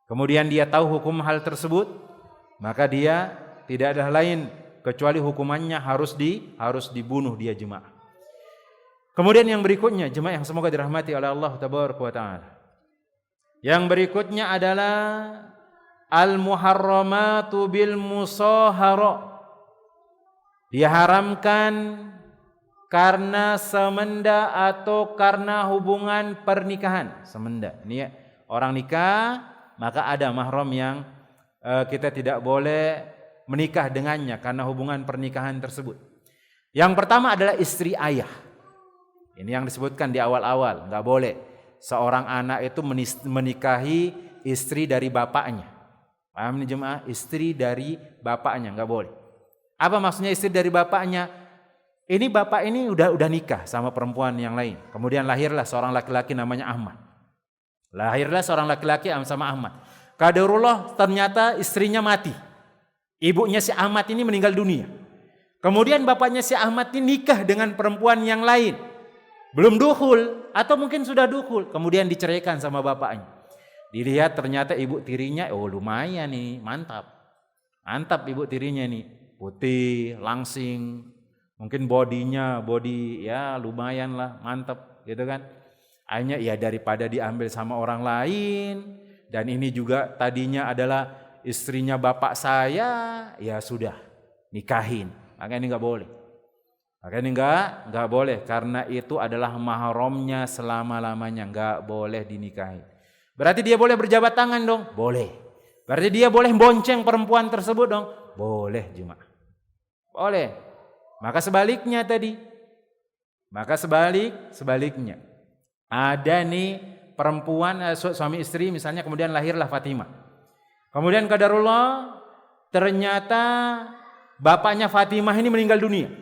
kemudian dia tahu hukum hal tersebut, maka dia tidak ada lain kecuali hukumannya harus dibunuh dia jemaah. Kemudian yang berikutnya jemaah yang semoga dirahmati oleh Allah tabaraka wa taala. Yang berikutnya adalah al-muharramatu bil musahara. Diharamkan karena semenda atau karena hubungan pernikahan. Semenda. Ini orang nikah, maka ada mahram yang kita tidak boleh menikah dengannya karena hubungan pernikahan tersebut. Yang pertama adalah istri ayah. Ini yang disebutkan di awal-awal, enggak boleh seorang anak itu menikahi istri dari bapaknya. Paham nih jemaah? Istri dari bapaknya enggak boleh. Apa maksudnya istri dari bapaknya? Ini bapak ini udah nikah sama perempuan yang lain. Kemudian lahirlah seorang laki-laki namanya Ahmad. Lahirlah seorang laki-laki sama Ahmad. Qadarullah ternyata istrinya mati. Ibunya si Ahmad ini meninggal dunia. Kemudian bapaknya si Ahmad ini nikah dengan perempuan yang lain. Belum dukhul atau mungkin sudah dukhul, kemudian diceraikan sama bapaknya. Dilihat ternyata ibu tirinya, oh lumayan nih, mantap ibu tirinya nih, putih, langsing, mungkin body ya lumayan lah, mantap gitu kan. Akhirnya ya daripada diambil sama orang lain, dan ini juga tadinya adalah istrinya bapak saya, ya sudah nikahin. Makanya ini nggak boleh. Makanya nggak boleh, karena itu adalah mahramnya selama-lamanya, nggak boleh dinikahi. Berarti dia boleh berjabat tangan dong? Boleh. Berarti dia boleh bonceng perempuan tersebut dong? Boleh jemaah. Boleh. Maka sebaliknya tadi. Sebaliknya. Ada nih perempuan suami istri misalnya, kemudian lahirlah Fatimah. Kemudian qadarullah ternyata bapaknya Fatimah ini meninggal dunia.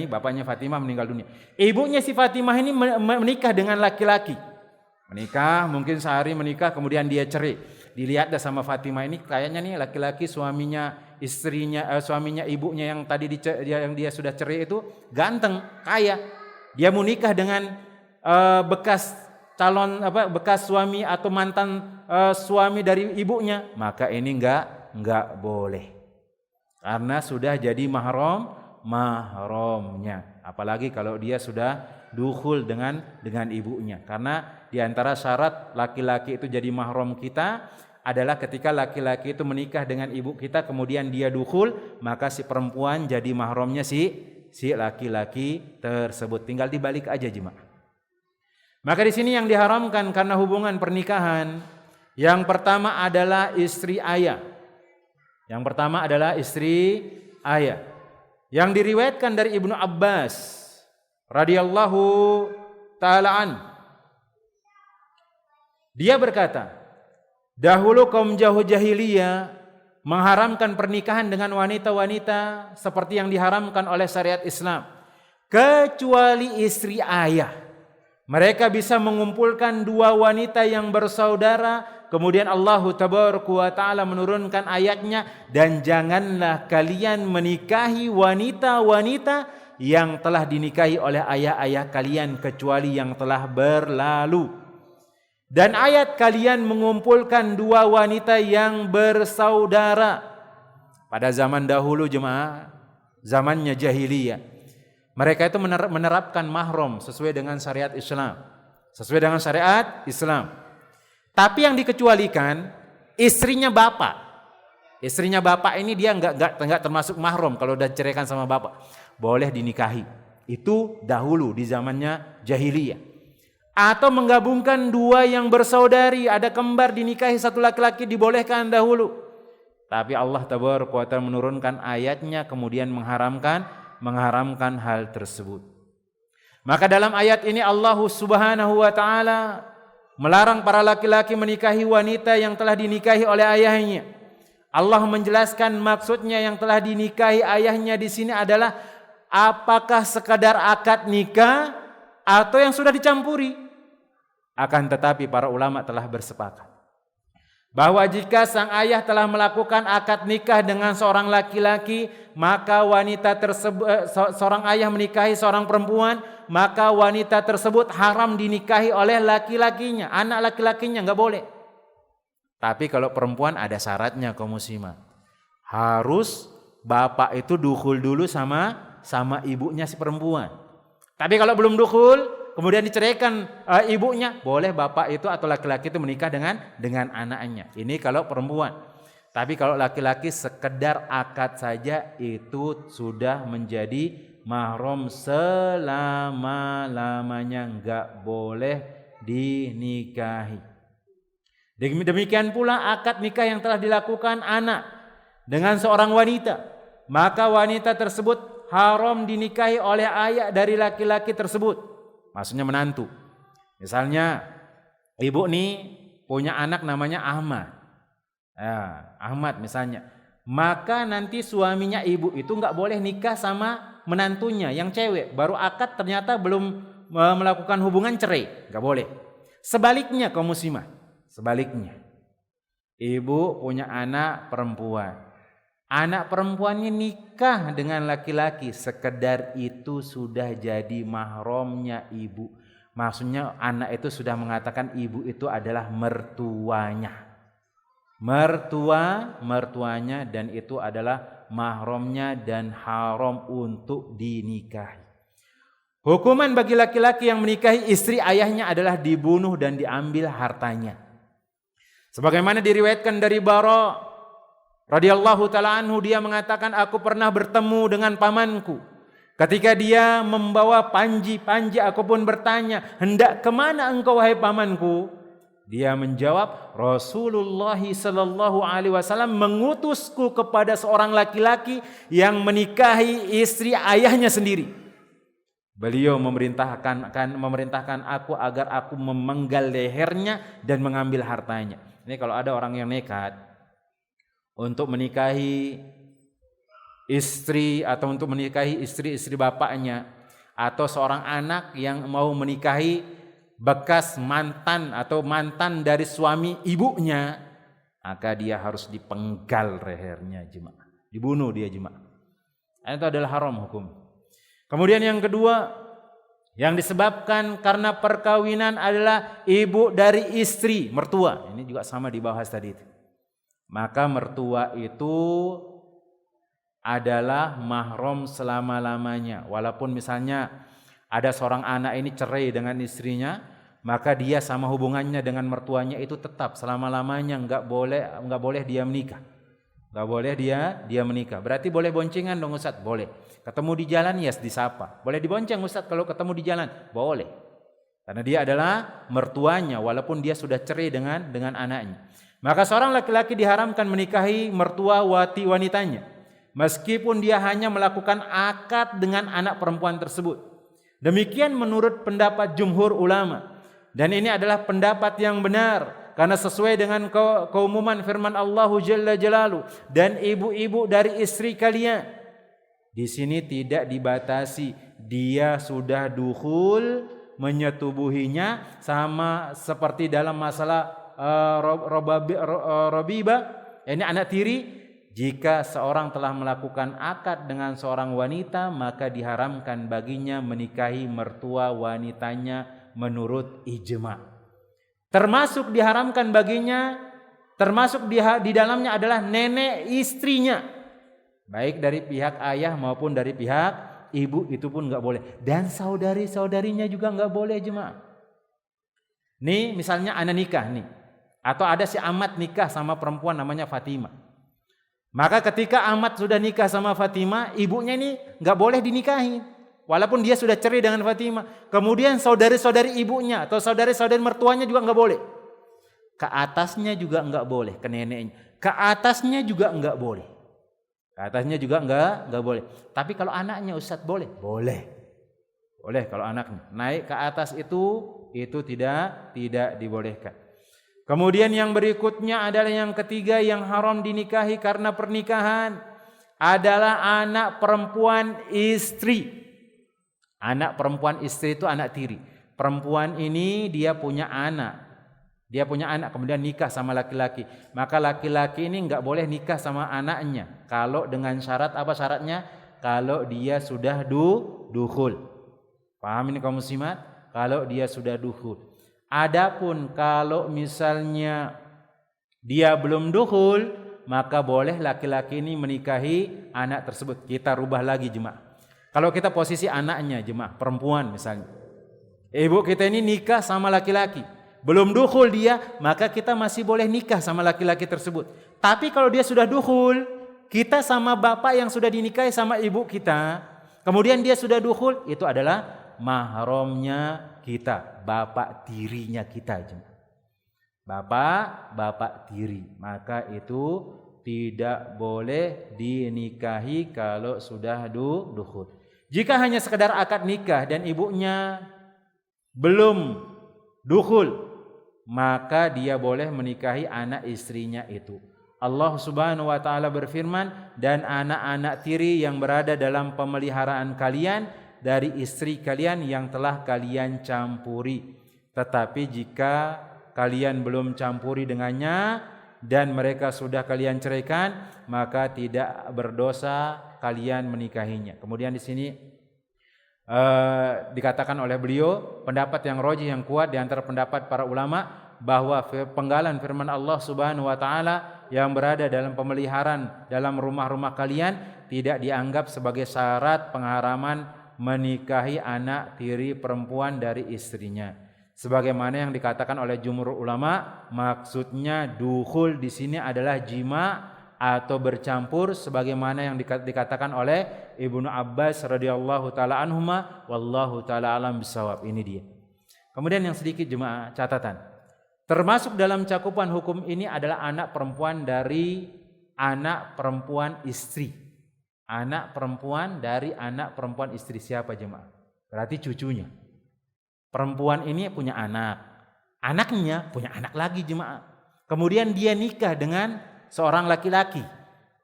Bapaknya Fatimah meninggal dunia. Ibunya si Fatimah ini menikah dengan laki-laki. Menikah, mungkin sehari menikah, kemudian dia cerai. Dilihat dah sama Fatimah ini, kayaknya nih laki-laki suaminya ibunya yang tadi yang dia sudah cerai itu ganteng, kaya. Dia mau nikah dengan bekas suami atau mantan suami dari ibunya, maka ini enggak boleh. Karena sudah jadi mahramnya. Apalagi kalau dia sudah dukhul dengan ibunya. Karena di antara syarat laki-laki itu jadi mahram kita adalah ketika laki-laki itu menikah dengan ibu kita kemudian dia dukhul, maka si perempuan jadi mahramnya si laki-laki tersebut. Tinggal dibalik aja jemaah. Maka di sini yang diharamkan karena hubungan pernikahan, yang pertama adalah istri ayah. ayah. Yang diriwayatkan dari Ibnu Abbas radhiyallahu taala an. Dia berkata, dahulu kaum jahiliyah mengharamkan pernikahan dengan wanita-wanita seperti yang diharamkan oleh syariat Islam, kecuali istri ayah. Mereka bisa mengumpulkan dua wanita yang bersaudara. Kemudian Allah Tabaraka wa Ta'ala menurunkan ayatnya, dan janganlah kalian menikahi wanita-wanita yang telah dinikahi oleh ayah-ayah kalian kecuali yang telah berlalu. Dan ayat kalian mengumpulkan dua wanita yang bersaudara. Pada zaman dahulu jemaah, zamannya jahiliyah, mereka itu menerapkan mahram sesuai dengan syariat Islam. Sesuai dengan syariat Islam. Tapi yang dikecualikan istrinya bapak. Istrinya bapak ini dia enggak termasuk mahram kalau udah ceraikan sama bapak. Boleh dinikahi. Itu dahulu di zamannya jahiliyah. Atau menggabungkan dua yang bersaudari, ada kembar dinikahi satu laki-laki, dibolehkan dahulu. Tapi Allah Tabaraka wa Ta'ala menurunkan ayatnya kemudian mengharamkan hal tersebut. Maka dalam ayat ini Allah Subhanahu wa Ta'ala melarang para laki-laki menikahi wanita yang telah dinikahi oleh ayahnya. Allah menjelaskan maksudnya yang telah dinikahi ayahnya di sini adalah apakah sekadar akad nikah atau yang sudah dicampuri. Akan tetapi para ulama telah bersepakat bahwa jika sang ayah telah melakukan akad nikah dengan seorang laki-laki, maka wanita tersebut, seorang ayah menikahi seorang perempuan, maka wanita tersebut haram dinikahi oleh laki-lakinya, anak laki-lakinya enggak boleh. Tapi kalau perempuan ada syaratnya kaum muslimat. Harus bapak itu dukhul dulu sama ibunya si perempuan. Tapi kalau belum dukhul, kemudian diceraikan ibunya, boleh bapak itu atau laki-laki itu menikah dengan anaknya. Ini kalau perempuan. Tapi kalau laki-laki sekedar akad saja itu sudah menjadi mahram selama-lamanya, enggak boleh dinikahi. Demikian pula akad nikah yang telah dilakukan anak dengan seorang wanita, maka wanita tersebut haram dinikahi oleh ayah dari laki-laki tersebut. Maksudnya menantu. Misalnya ibu nih punya anak namanya Ahmad. Ya, Ahmad misalnya. Maka nanti suaminya ibu itu enggak boleh nikah sama menantunya yang cewek. Baru akad ternyata belum melakukan hubungan, cerai. Enggak boleh. Sebaliknya kaum muslimah. Sebaliknya. Ibu punya anak perempuan. Anak perempuannya nikah dengan laki-laki, sekedar itu sudah jadi mahramnya ibu. Maksudnya anak itu sudah mengatakan ibu itu adalah mertuanya. Mertuanya, dan itu adalah mahramnya dan haram untuk dinikahi. Hukuman bagi laki-laki yang menikahi istri ayahnya adalah dibunuh dan diambil hartanya. Sebagaimana diriwayatkan dari Bara radhiyallahu taala anhu, dia mengatakan, aku pernah bertemu dengan pamanku. Ketika dia membawa panji, aku pun bertanya, hendak kemana engkau wahai pamanku? Dia menjawab, Rasulullah sallallahu alaihi wasallam mengutusku kepada seorang laki-laki yang menikahi istri ayahnya sendiri. Beliau memerintahkan aku agar aku memenggal lehernya dan mengambil hartanya. Ini kalau ada orang yang nekat untuk menikahi istri atau untuk menikahi istri-istri bapaknya, atau seorang anak yang mau menikahi bekas mantan atau mantan dari suami ibunya, maka dia harus dipenggal lehernya jemaah, dibunuh dia jemaah. Itu adalah haram hukum. Kemudian yang kedua, yang disebabkan karena perkawinan adalah ibu dari istri, mertua. Ini juga sama dibahas tadi itu. Maka mertua itu adalah mahram selama-lamanya. Walaupun misalnya ada seorang anak ini cerai dengan istrinya, maka dia sama hubungannya dengan mertuanya itu tetap selama-lamanya, enggak boleh dia menikah. Enggak boleh dia menikah. Berarti boleh boncengan dong Ustaz? Boleh. Ketemu di jalan ya disapa. Boleh dibonceng Ustaz kalau ketemu di jalan? Boleh. Karena dia adalah mertuanya walaupun dia sudah cerai dengan anaknya. Maka seorang laki-laki diharamkan menikahi mertua wanitanya. meskipun dia hanya melakukan akad dengan anak perempuan tersebut. Demikian menurut pendapat jumhur ulama. Dan ini adalah pendapat yang benar, karena sesuai dengan keumuman firman Allah Jalla Jalaluhu, dan ibu-ibu dari istri kalian. Di sini tidak dibatasi dia sudah dukhul menyetubuhinya, sama seperti dalam masalah Robibah, ini anak tiri. Jika seorang telah melakukan akad dengan seorang wanita, maka diharamkan baginya menikahi mertua wanitanya menurut ijma. Termasuk diharamkan baginya, termasuk di dalamnya adalah nenek istrinya, baik dari pihak ayah maupun dari pihak ibu, itu pun nggak boleh. Dan saudari-saudarinya juga nggak boleh jemaah. Nih misalnya anak nikah nih, atau ada si Ahmad nikah sama perempuan namanya Fatimah. Maka ketika Ahmad sudah nikah sama Fatimah, ibunya ini nggak boleh dinikahi, walaupun dia sudah cerai dengan Fatimah. Kemudian saudari-saudari ibunya atau saudari-saudari mertuanya juga nggak boleh. Ke atasnya juga nggak boleh, ke neneknya. Ke atasnya juga nggak boleh. Ke atasnya juga nggak boleh. Tapi kalau anaknya Ustadz boleh? Boleh. Boleh kalau anaknya. Naik ke atas itu tidak dibolehkan. Kemudian yang berikutnya adalah yang ketiga yang haram dinikahi karena pernikahan adalah anak perempuan istri. Anak perempuan istri itu anak tiri. Perempuan ini dia punya anak. Dia punya anak kemudian nikah sama laki-laki. Maka laki-laki ini enggak boleh nikah sama anaknya. Kalau dengan syarat apa syaratnya? Kalau dia sudah dukhul. Paham ini kaum muslimat? Kalau dia sudah dukhul. Adapun kalau misalnya dia belum dukhul, maka boleh laki-laki ini menikahi anak tersebut. Kita rubah lagi jemaah. Kalau kita posisi anaknya jemaah, perempuan misalnya. Ibu kita ini nikah sama laki-laki. Belum dukhul dia, maka kita masih boleh nikah sama laki-laki tersebut. Tapi kalau dia sudah dukhul, kita sama bapak yang sudah dinikahi sama ibu kita, kemudian dia sudah dukhul, itu adalah mahramnya kita, bapak tirinya kita. Bapak tiri, maka itu tidak boleh dinikahi kalau sudah dukhul. Jika hanya sekedar akad nikah dan ibunya belum dukhul, maka dia boleh menikahi anak istrinya itu. Allah Subhanahu wa taala berfirman, dan anak-anak tiri yang berada dalam pemeliharaan kalian dari istri kalian yang telah kalian campuri. Tetapi jika kalian belum campuri dengannya dan mereka sudah kalian ceraikan, maka tidak berdosa kalian menikahinya. Kemudian di sini dikatakan oleh beliau pendapat yang rajih yang kuat di antara pendapat para ulama, bahwa penggalan firman Allah Subhanahu wa taala yang berada dalam pemeliharaan dalam rumah-rumah kalian tidak dianggap sebagai syarat pengharaman menikahi anak tiri perempuan dari istrinya. Sebagaimana yang dikatakan oleh jumhur ulama, maksudnya dukhul di sini adalah jima atau bercampur, sebagaimana yang dikatakan oleh Ibnu Abbas radhiyallahu taala anhuma, wallahu taala alam bisawab. Ini dia. Kemudian yang sedikit jemaah catatan. Termasuk dalam cakupan hukum ini adalah anak perempuan dari anak perempuan istri. Anak perempuan dari anak perempuan istri siapa jemaah? Berarti cucunya. Perempuan ini punya anak. Anaknya punya anak lagi jemaah. Kemudian dia nikah dengan seorang laki-laki.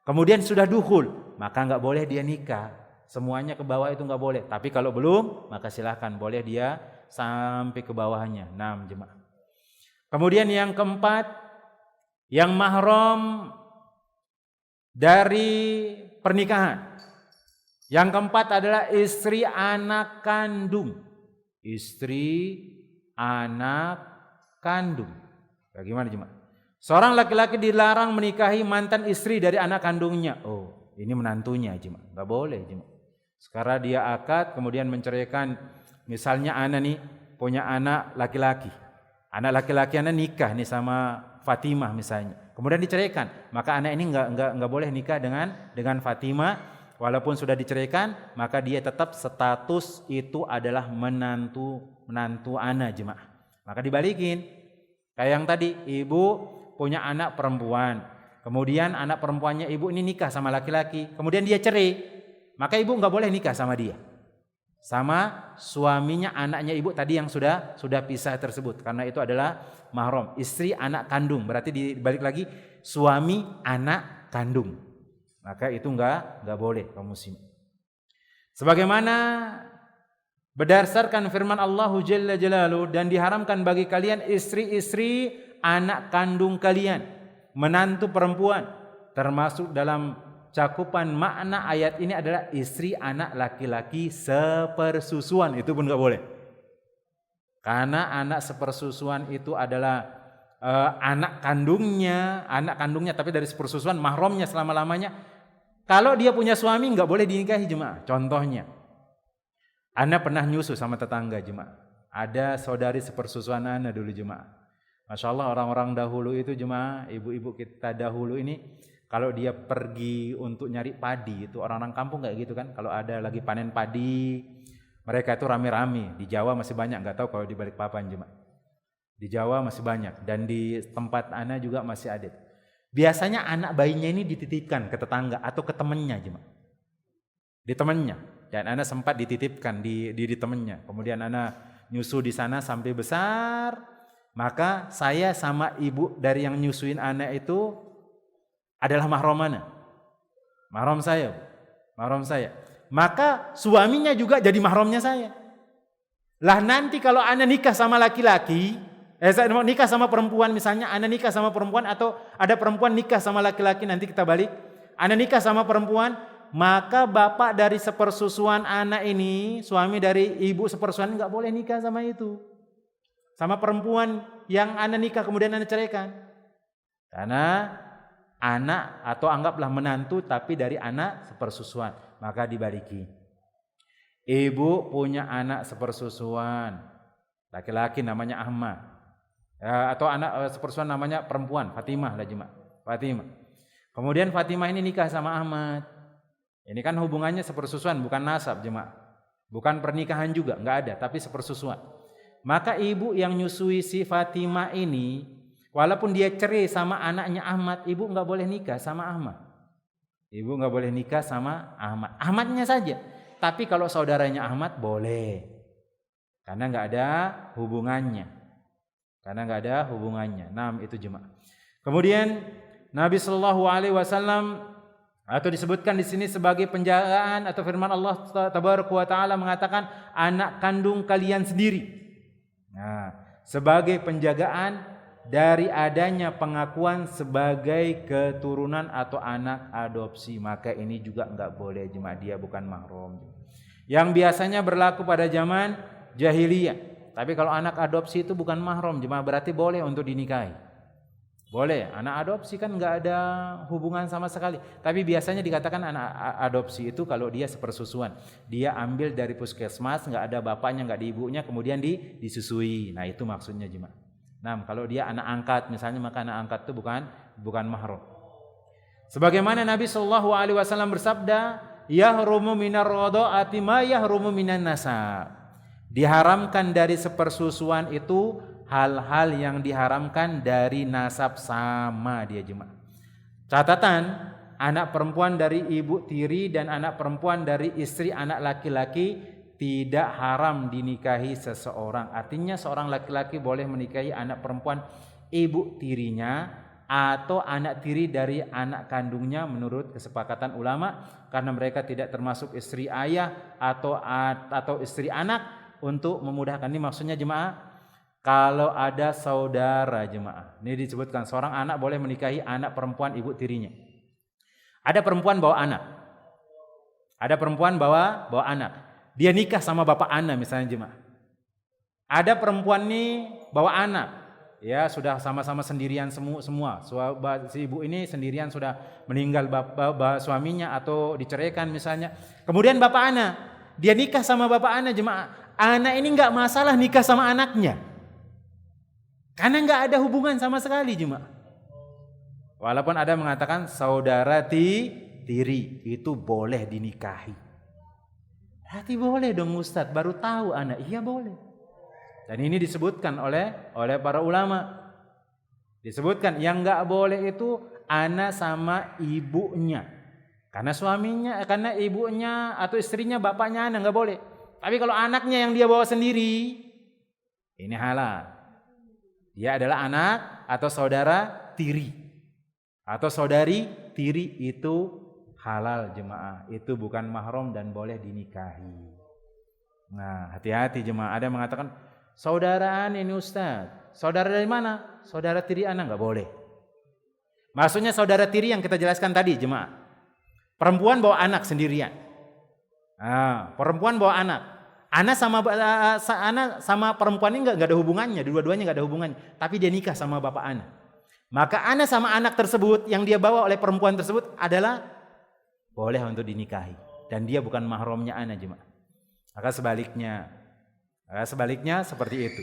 Kemudian sudah dukhul, maka enggak boleh dia nikah. Semuanya ke bawah itu enggak boleh. Tapi kalau belum, maka silahkan boleh dia sampai ke bawahnya. 6 jemaah. Kemudian yang keempat, yang mahram dari pernikahan. Yang keempat adalah istri anak kandung. Istri anak kandung. Bagaimana jemaah? Seorang laki-laki dilarang menikahi mantan istri dari anak kandungnya. Oh, ini menantunya jemaah. Enggak boleh jemaah. Sekarang dia akad kemudian menceraikan, misalnya anak nih punya anak laki-laki. Anak laki-laki anak nikah nih sama Fatimah misalnya. Kemudian diceraikan, maka anak ini enggak boleh nikah dengan Fatimah, walaupun sudah diceraikan, maka dia tetap status itu adalah menantu anak jemaah. Maka dibalikin. Kayak yang tadi, ibu punya anak perempuan. kemudian anak perempuannya ibu ini nikah sama laki-laki, kemudian dia cerai, maka ibu nggak boleh nikah sama dia, sama suaminya anaknya ibu tadi yang sudah pisah tersebut, karena itu adalah mahram. Istri anak kandung, berarti dibalik lagi suami anak kandung, maka itu nggak boleh kaum muslim. Sebagaimana berdasarkan firman Allah Jalla Jalaluhu, dan diharamkan bagi kalian istri-istri anak kandung kalian, menantu perempuan, termasuk dalam cakupan makna ayat ini adalah istri anak laki-laki sepersusuan, itu pun nggak boleh. Karena anak sepersusuan itu adalah anak kandungnya tapi dari sepersusuan, mahramnya selama-lamanya. Kalau dia punya suami nggak boleh dinikahi jemaah. Contohnya, Ana pernah nyusu sama tetangga jemaah. Ada saudari sepersusuan Ana dulu jemaah. Masya Allah, orang-orang dahulu itu jemaah, ibu-ibu kita dahulu ini, kalau dia pergi untuk nyari padi, itu orang-orang kampung kayak gitu kan. Kalau ada lagi panen padi, mereka itu rame-rame. Di Jawa masih banyak, nggak tahu kalau di Balikpapan jemaah. Di Jawa masih banyak, dan di tempat Ana juga masih ada. Biasanya anak bayinya ini dititipkan ke tetangga atau ke temannya jemaah. Di temannya. Dan Ana sempat dititipkan di temannya. Kemudian Ana nyusu di sana sampai besar. Maka saya sama ibu dari yang nyusuin Ana itu adalah mahram Ana. Mahram saya. Maka suaminya juga jadi mahramnya saya. Lah nanti kalau Ana nikah sama laki-laki, saya mau nikah sama perempuan, misalnya Ana nikah sama perempuan atau ada perempuan nikah sama laki-laki, nanti kita balik. Ana nikah sama perempuan, maka bapak dari sepersusuan anak ini, suami dari ibu sepersusuan, nggak boleh nikah sama itu, sama perempuan yang Ana nikah kemudian Ana ceraikan. Karena anak atau anggaplah menantu tapi dari anak sepersusuan, maka dibaliki. Ibu punya anak sepersusuan, laki-laki namanya Ahmad. Atau anak sepersusuan namanya perempuan, Fatimah lah jemaah. Fatimah. Kemudian Fatimah ini nikah sama Ahmad. Ini kan hubungannya sepersusuan, bukan nasab jemaah. Bukan pernikahan juga, enggak ada, tapi sepersusuan. Maka ibu yang nyusui si Fatimah ini, walaupun dia cerai sama anaknya Ahmad, ibu enggak boleh nikah sama Ahmad. Ibu enggak boleh nikah sama Ahmad. Ahmadnya saja. Tapi kalau saudaranya Ahmad boleh. Karena enggak ada hubungannya. Itu jemaah. Kemudian Nabi Shallallahu Alaihi Wasallam atau disebutkan di sini sebagai penjagaan atau firman Allah Tabaraka wa Taala mengatakan anak kandung kalian sendiri. Nah, sebagai penjagaan dari adanya pengakuan sebagai keturunan atau anak adopsi, maka ini juga enggak boleh jemaah, dia bukan mahram. Yang biasanya berlaku pada zaman jahiliyah. Tapi kalau anak adopsi itu bukan mahram jemaah, berarti boleh untuk dinikahi. Boleh, anak adopsi kan enggak ada hubungan sama sekali. Tapi biasanya dikatakan anak adopsi itu kalau dia sepersusuan. Dia ambil dari puskesmas, enggak ada bapaknya, enggak ada ibunya, kemudian disusui. Nah, itu maksudnya jemaah. Nah, kalau dia anak angkat misalnya, maka anak angkat itu bukan mahram. Sebagaimana Nabi sallallahu alaihi wasallam bersabda, "Yahrumu minar radha'ati ma yahrumu minan nasab." Diharamkan dari sepersusuan itu hal-hal yang diharamkan dari nasab, sama dia jemaah. Catatan, anak perempuan dari ibu tiri dan anak perempuan dari istri anak laki-laki tidak haram dinikahi seseorang. Artinya seorang laki-laki boleh menikahi anak perempuan ibu tirinya atau anak tiri dari anak kandungnya menurut kesepakatan ulama, karena mereka tidak termasuk istri ayah atau istri anak. Untuk memudahkan, ini maksudnya jemaah, kalau ada saudara jemaah, ini disebutkan seorang anak boleh menikahi anak perempuan ibu tirinya. Ada perempuan bawa anak, dia nikah sama bapak anak misalnya jemaah. Ada perempuan nih bawa anak, ya sudah sama-sama sendirian semua. Si ibu ini sendirian sudah meninggal bapak suaminya atau diceraikan misalnya. Kemudian bapak anak, dia nikah sama bapak anak jemaah. Anak ini enggak masalah nikah sama anaknya, karena enggak ada hubungan sama sekali jemaah. Walaupun ada mengatakan saudara tiri itu boleh dinikahi. Berarti boleh dong Ustadz, baru tahu anak. Iya boleh. Dan ini disebutkan oleh para ulama. Disebutkan yang enggak boleh itu ana sama ibunya. Karena ibunya atau istrinya bapaknya ana nggak boleh. Tapi kalau anaknya yang dia bawa sendiri, ini halal. Dia adalah anak atau saudara tiri atau saudari tiri, itu halal jemaah. Itu bukan mahram dan boleh dinikahi. Nah, hati-hati jemaah. Ada yang mengatakan, saudaraan ini Ustaz. Saudara dari mana? Saudara tiri anak nggak boleh. Maksudnya saudara tiri yang kita jelaskan tadi jemaah. Perempuan bawa anak sendirian. Perempuan bawa anak. Anak sama perempuan ini nggak ada hubungannya, dua-duanya nggak ada hubungannya. Tapi dia nikah sama bapak anak. Maka anak sama anak tersebut yang dia bawa oleh perempuan tersebut adalah boleh untuk dinikahi. Dan dia bukan mahramnya anak jemaah. Maka sebaliknya seperti itu.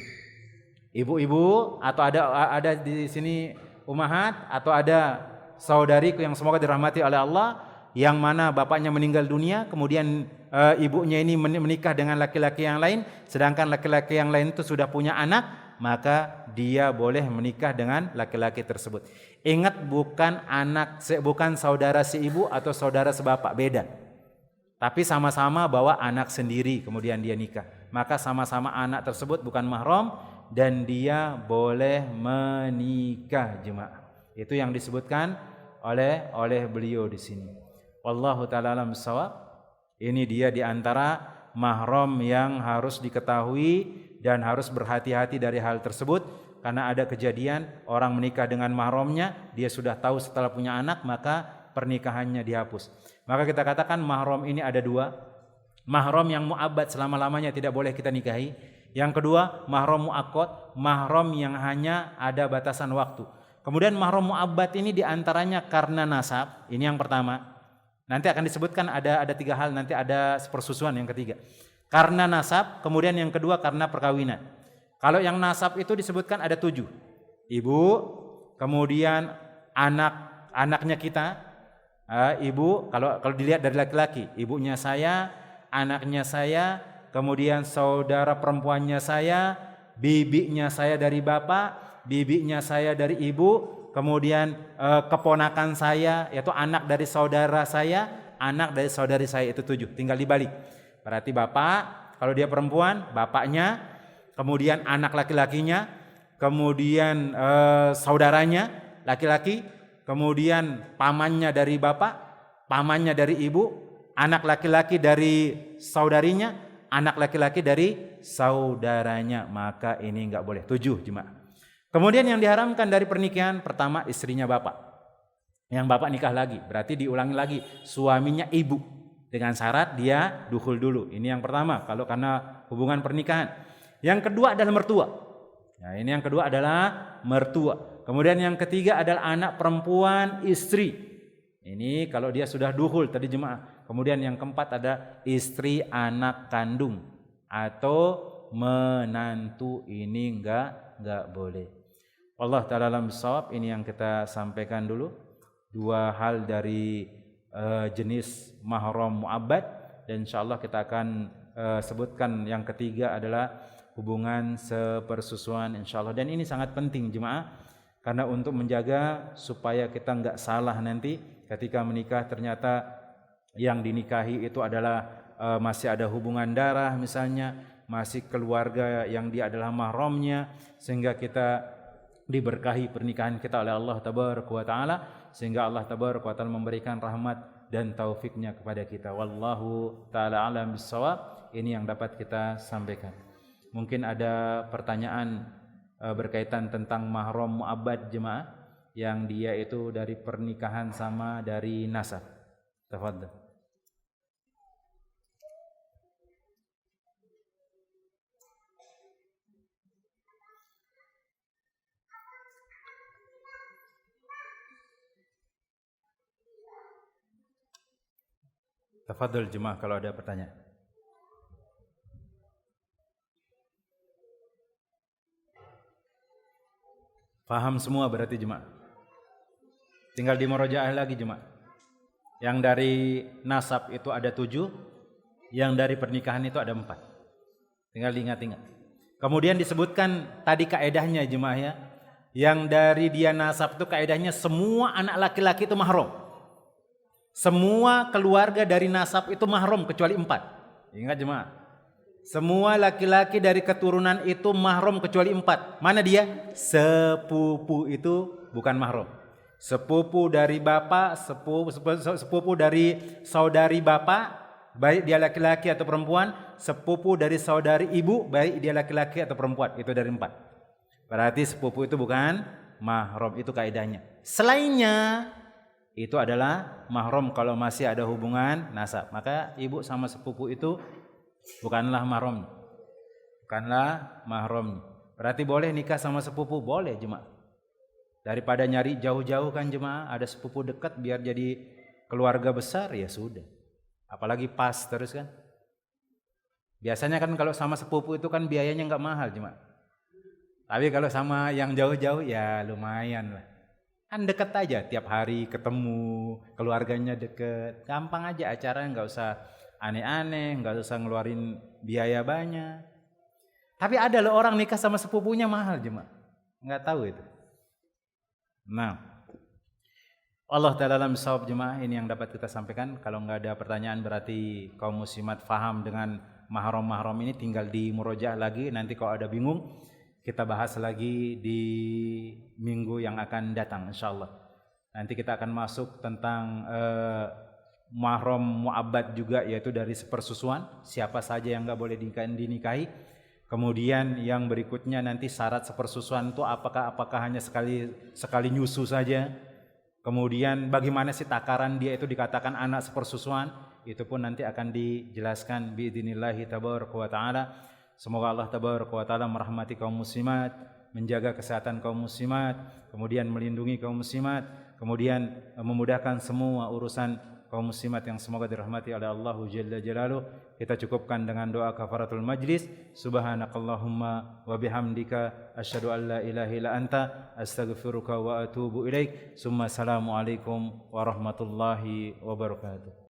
Ibu-ibu atau ada di sini umahat atau ada saudariku yang semoga dirahmati oleh Allah, yang mana bapaknya meninggal dunia, kemudian ibunya ini menikah dengan laki-laki yang lain, sedangkan laki-laki yang lain itu sudah punya anak, maka dia boleh menikah dengan laki-laki tersebut. Ingat, bukan saudara si ibu atau saudara sebapak, beda. Tapi sama-sama bawa anak sendiri kemudian dia nikah, maka sama-sama anak tersebut bukan mahram dan dia boleh menikah jemaah. Itu yang disebutkan oleh beliau di sini. Wallahu ta'ala alam bissawab. Ini dia di antara mahram yang harus diketahui dan harus berhati-hati dari hal tersebut, karena ada kejadian orang menikah dengan mahramnya, dia sudah tahu setelah punya anak maka pernikahannya dihapus. Maka kita katakan mahram ini ada dua. Mahram yang mu'abbad selama-lamanya tidak boleh kita nikahi. Yang kedua mahram mu'aqqad, mahram yang hanya ada batasan waktu. Kemudian mahram mu'abbad ini diantaranya karena nasab. Ini yang pertama. Nanti akan disebutkan ada 3 hal, nanti ada persusuan yang ketiga. Karena nasab, kemudian yang kedua karena perkawinan. Kalau yang nasab itu disebutkan ada 7. Ibu, kemudian anaknya kita, ibu kalau dilihat dari laki-laki, ibunya saya, anaknya saya, kemudian saudara perempuannya saya, bibinya saya dari bapak, bibinya saya dari ibu, kemudian keponakan saya, yaitu anak dari saudara saya, anak dari saudari saya, itu 7. Tinggal dibalik. Berarti bapak, kalau dia perempuan, bapaknya, kemudian anak laki-lakinya, kemudian saudaranya laki-laki, kemudian pamannya dari bapak, pamannya dari ibu, anak laki-laki dari saudarinya, anak laki-laki dari saudaranya. Maka ini enggak boleh. 7 jemaah. Kemudian yang diharamkan dari pernikahan, pertama istrinya bapak. Yang bapak nikah lagi, berarti diulangi lagi, suaminya ibu, dengan syarat dia dukhul dulu. Ini yang pertama kalau karena hubungan pernikahan. Yang kedua adalah mertua. Nah, ini yang kedua adalah mertua. Kemudian yang ketiga adalah anak perempuan istri. Ini kalau dia sudah dukhul tadi jemaah. Kemudian yang keempat ada istri anak kandung atau menantu. Ini enggak boleh. Allah ta'ala alam bissawab. Ini yang kita sampaikan dulu. 2 hal dari jenis mahram mu'abbad, dan insyaallah kita akan sebutkan yang ketiga adalah hubungan sepersusuan insyaallah. Dan ini sangat penting jemaah, karena untuk menjaga supaya kita enggak salah nanti ketika menikah, ternyata yang dinikahi itu adalah masih ada hubungan darah misalnya, masih keluarga yang dia adalah mahramnya, sehingga kita diberkahi pernikahan kita oleh Allah tabaraka wa taala, sehingga Allah tabaraka wa taala memberikan rahmat dan taufiknya kepada kita. Wallahu taala alam bissawab. Ini yang dapat kita sampaikan. Mungkin ada pertanyaan berkaitan tentang mahram mu'abbad jemaah, yang dia itu dari pernikahan sama dari nasab. Tafadhal. Tafadhal jemaah kalau ada pertanyaan. Paham semua berarti jemaah. Tinggal di murojaah lagi jemaah. Yang dari nasab itu ada 7, yang dari pernikahan itu ada 4. Tinggal diingat-ingat. Kemudian disebutkan tadi kaedahnya jemaah ya. yang dari dia nasab itu kaidahnya semua anak laki-laki itu mahram. Semua keluarga dari nasab itu mahram kecuali 4. Ingat jemaah. Semua laki-laki dari keturunan itu mahram kecuali 4. Mana dia? Sepupu itu bukan mahram. Sepupu dari bapak, sepupu dari saudari bapak, baik dia laki-laki atau perempuan, sepupu dari saudari ibu, baik dia laki-laki atau perempuan, itu dari 4. Berarti sepupu itu bukan mahram, itu kaidahnya. Selainnya itu adalah mahram kalau masih ada hubungan nasab. Maka ibu sama sepupu itu bukanlah mahram. Bukanlah mahram. Berarti boleh nikah sama sepupu? Boleh jemaah. Daripada nyari jauh-jauh kan jemaah, ada sepupu dekat biar jadi keluarga besar, ya sudah. Apalagi pas terus kan. Biasanya kan kalau sama sepupu itu kan biayanya nggak mahal jemaah. Tapi kalau sama yang jauh-jauh ya lumayan lah. Kan deket aja, tiap hari ketemu, keluarganya deket. Gampang aja acaranya, nggak usah aneh-aneh, nggak usah ngeluarin biaya banyak. Tapi ada loh orang nikah sama sepupunya mahal jemaah. Nggak tahu itu. Nah, Allah Ta'ala alam shawab jemaah, ini yang dapat kita sampaikan. Kalau nggak ada pertanyaan berarti kaum muslimat faham dengan mahram-mahram ini, tinggal di murojaah lagi. Nanti kalau ada bingung kita bahas lagi di minggu yang akan datang insyaallah. Nanti kita akan masuk tentang mahram mu'abbad juga, yaitu dari sepersusuan, siapa saja yang nggak boleh dinikahi. Kemudian yang berikutnya nanti syarat sepersusuan itu apakah hanya sekali nyusu saja. Kemudian bagaimana sih takaran dia itu dikatakan anak sepersusuan, itu pun nanti akan dijelaskan biidznillah tabaraka wa taala. Semoga Allah tabaraka wa taala merahmati kaum muslimat, menjaga kesehatan kaum muslimat, kemudian melindungi kaum muslimat, kemudian memudahkan semua urusan kaum muslimat yang semoga dirahmati oleh Allah Jalla Jalaluh. Kita cukupkan dengan doa kafaratul majlis. Subhanakallahumma wa bihamdika asyhadu an la ilaha illa anta astaghfiruka wa atubu ilaik. Summa assalamu alaikum warahmatullahi wabarakatuh.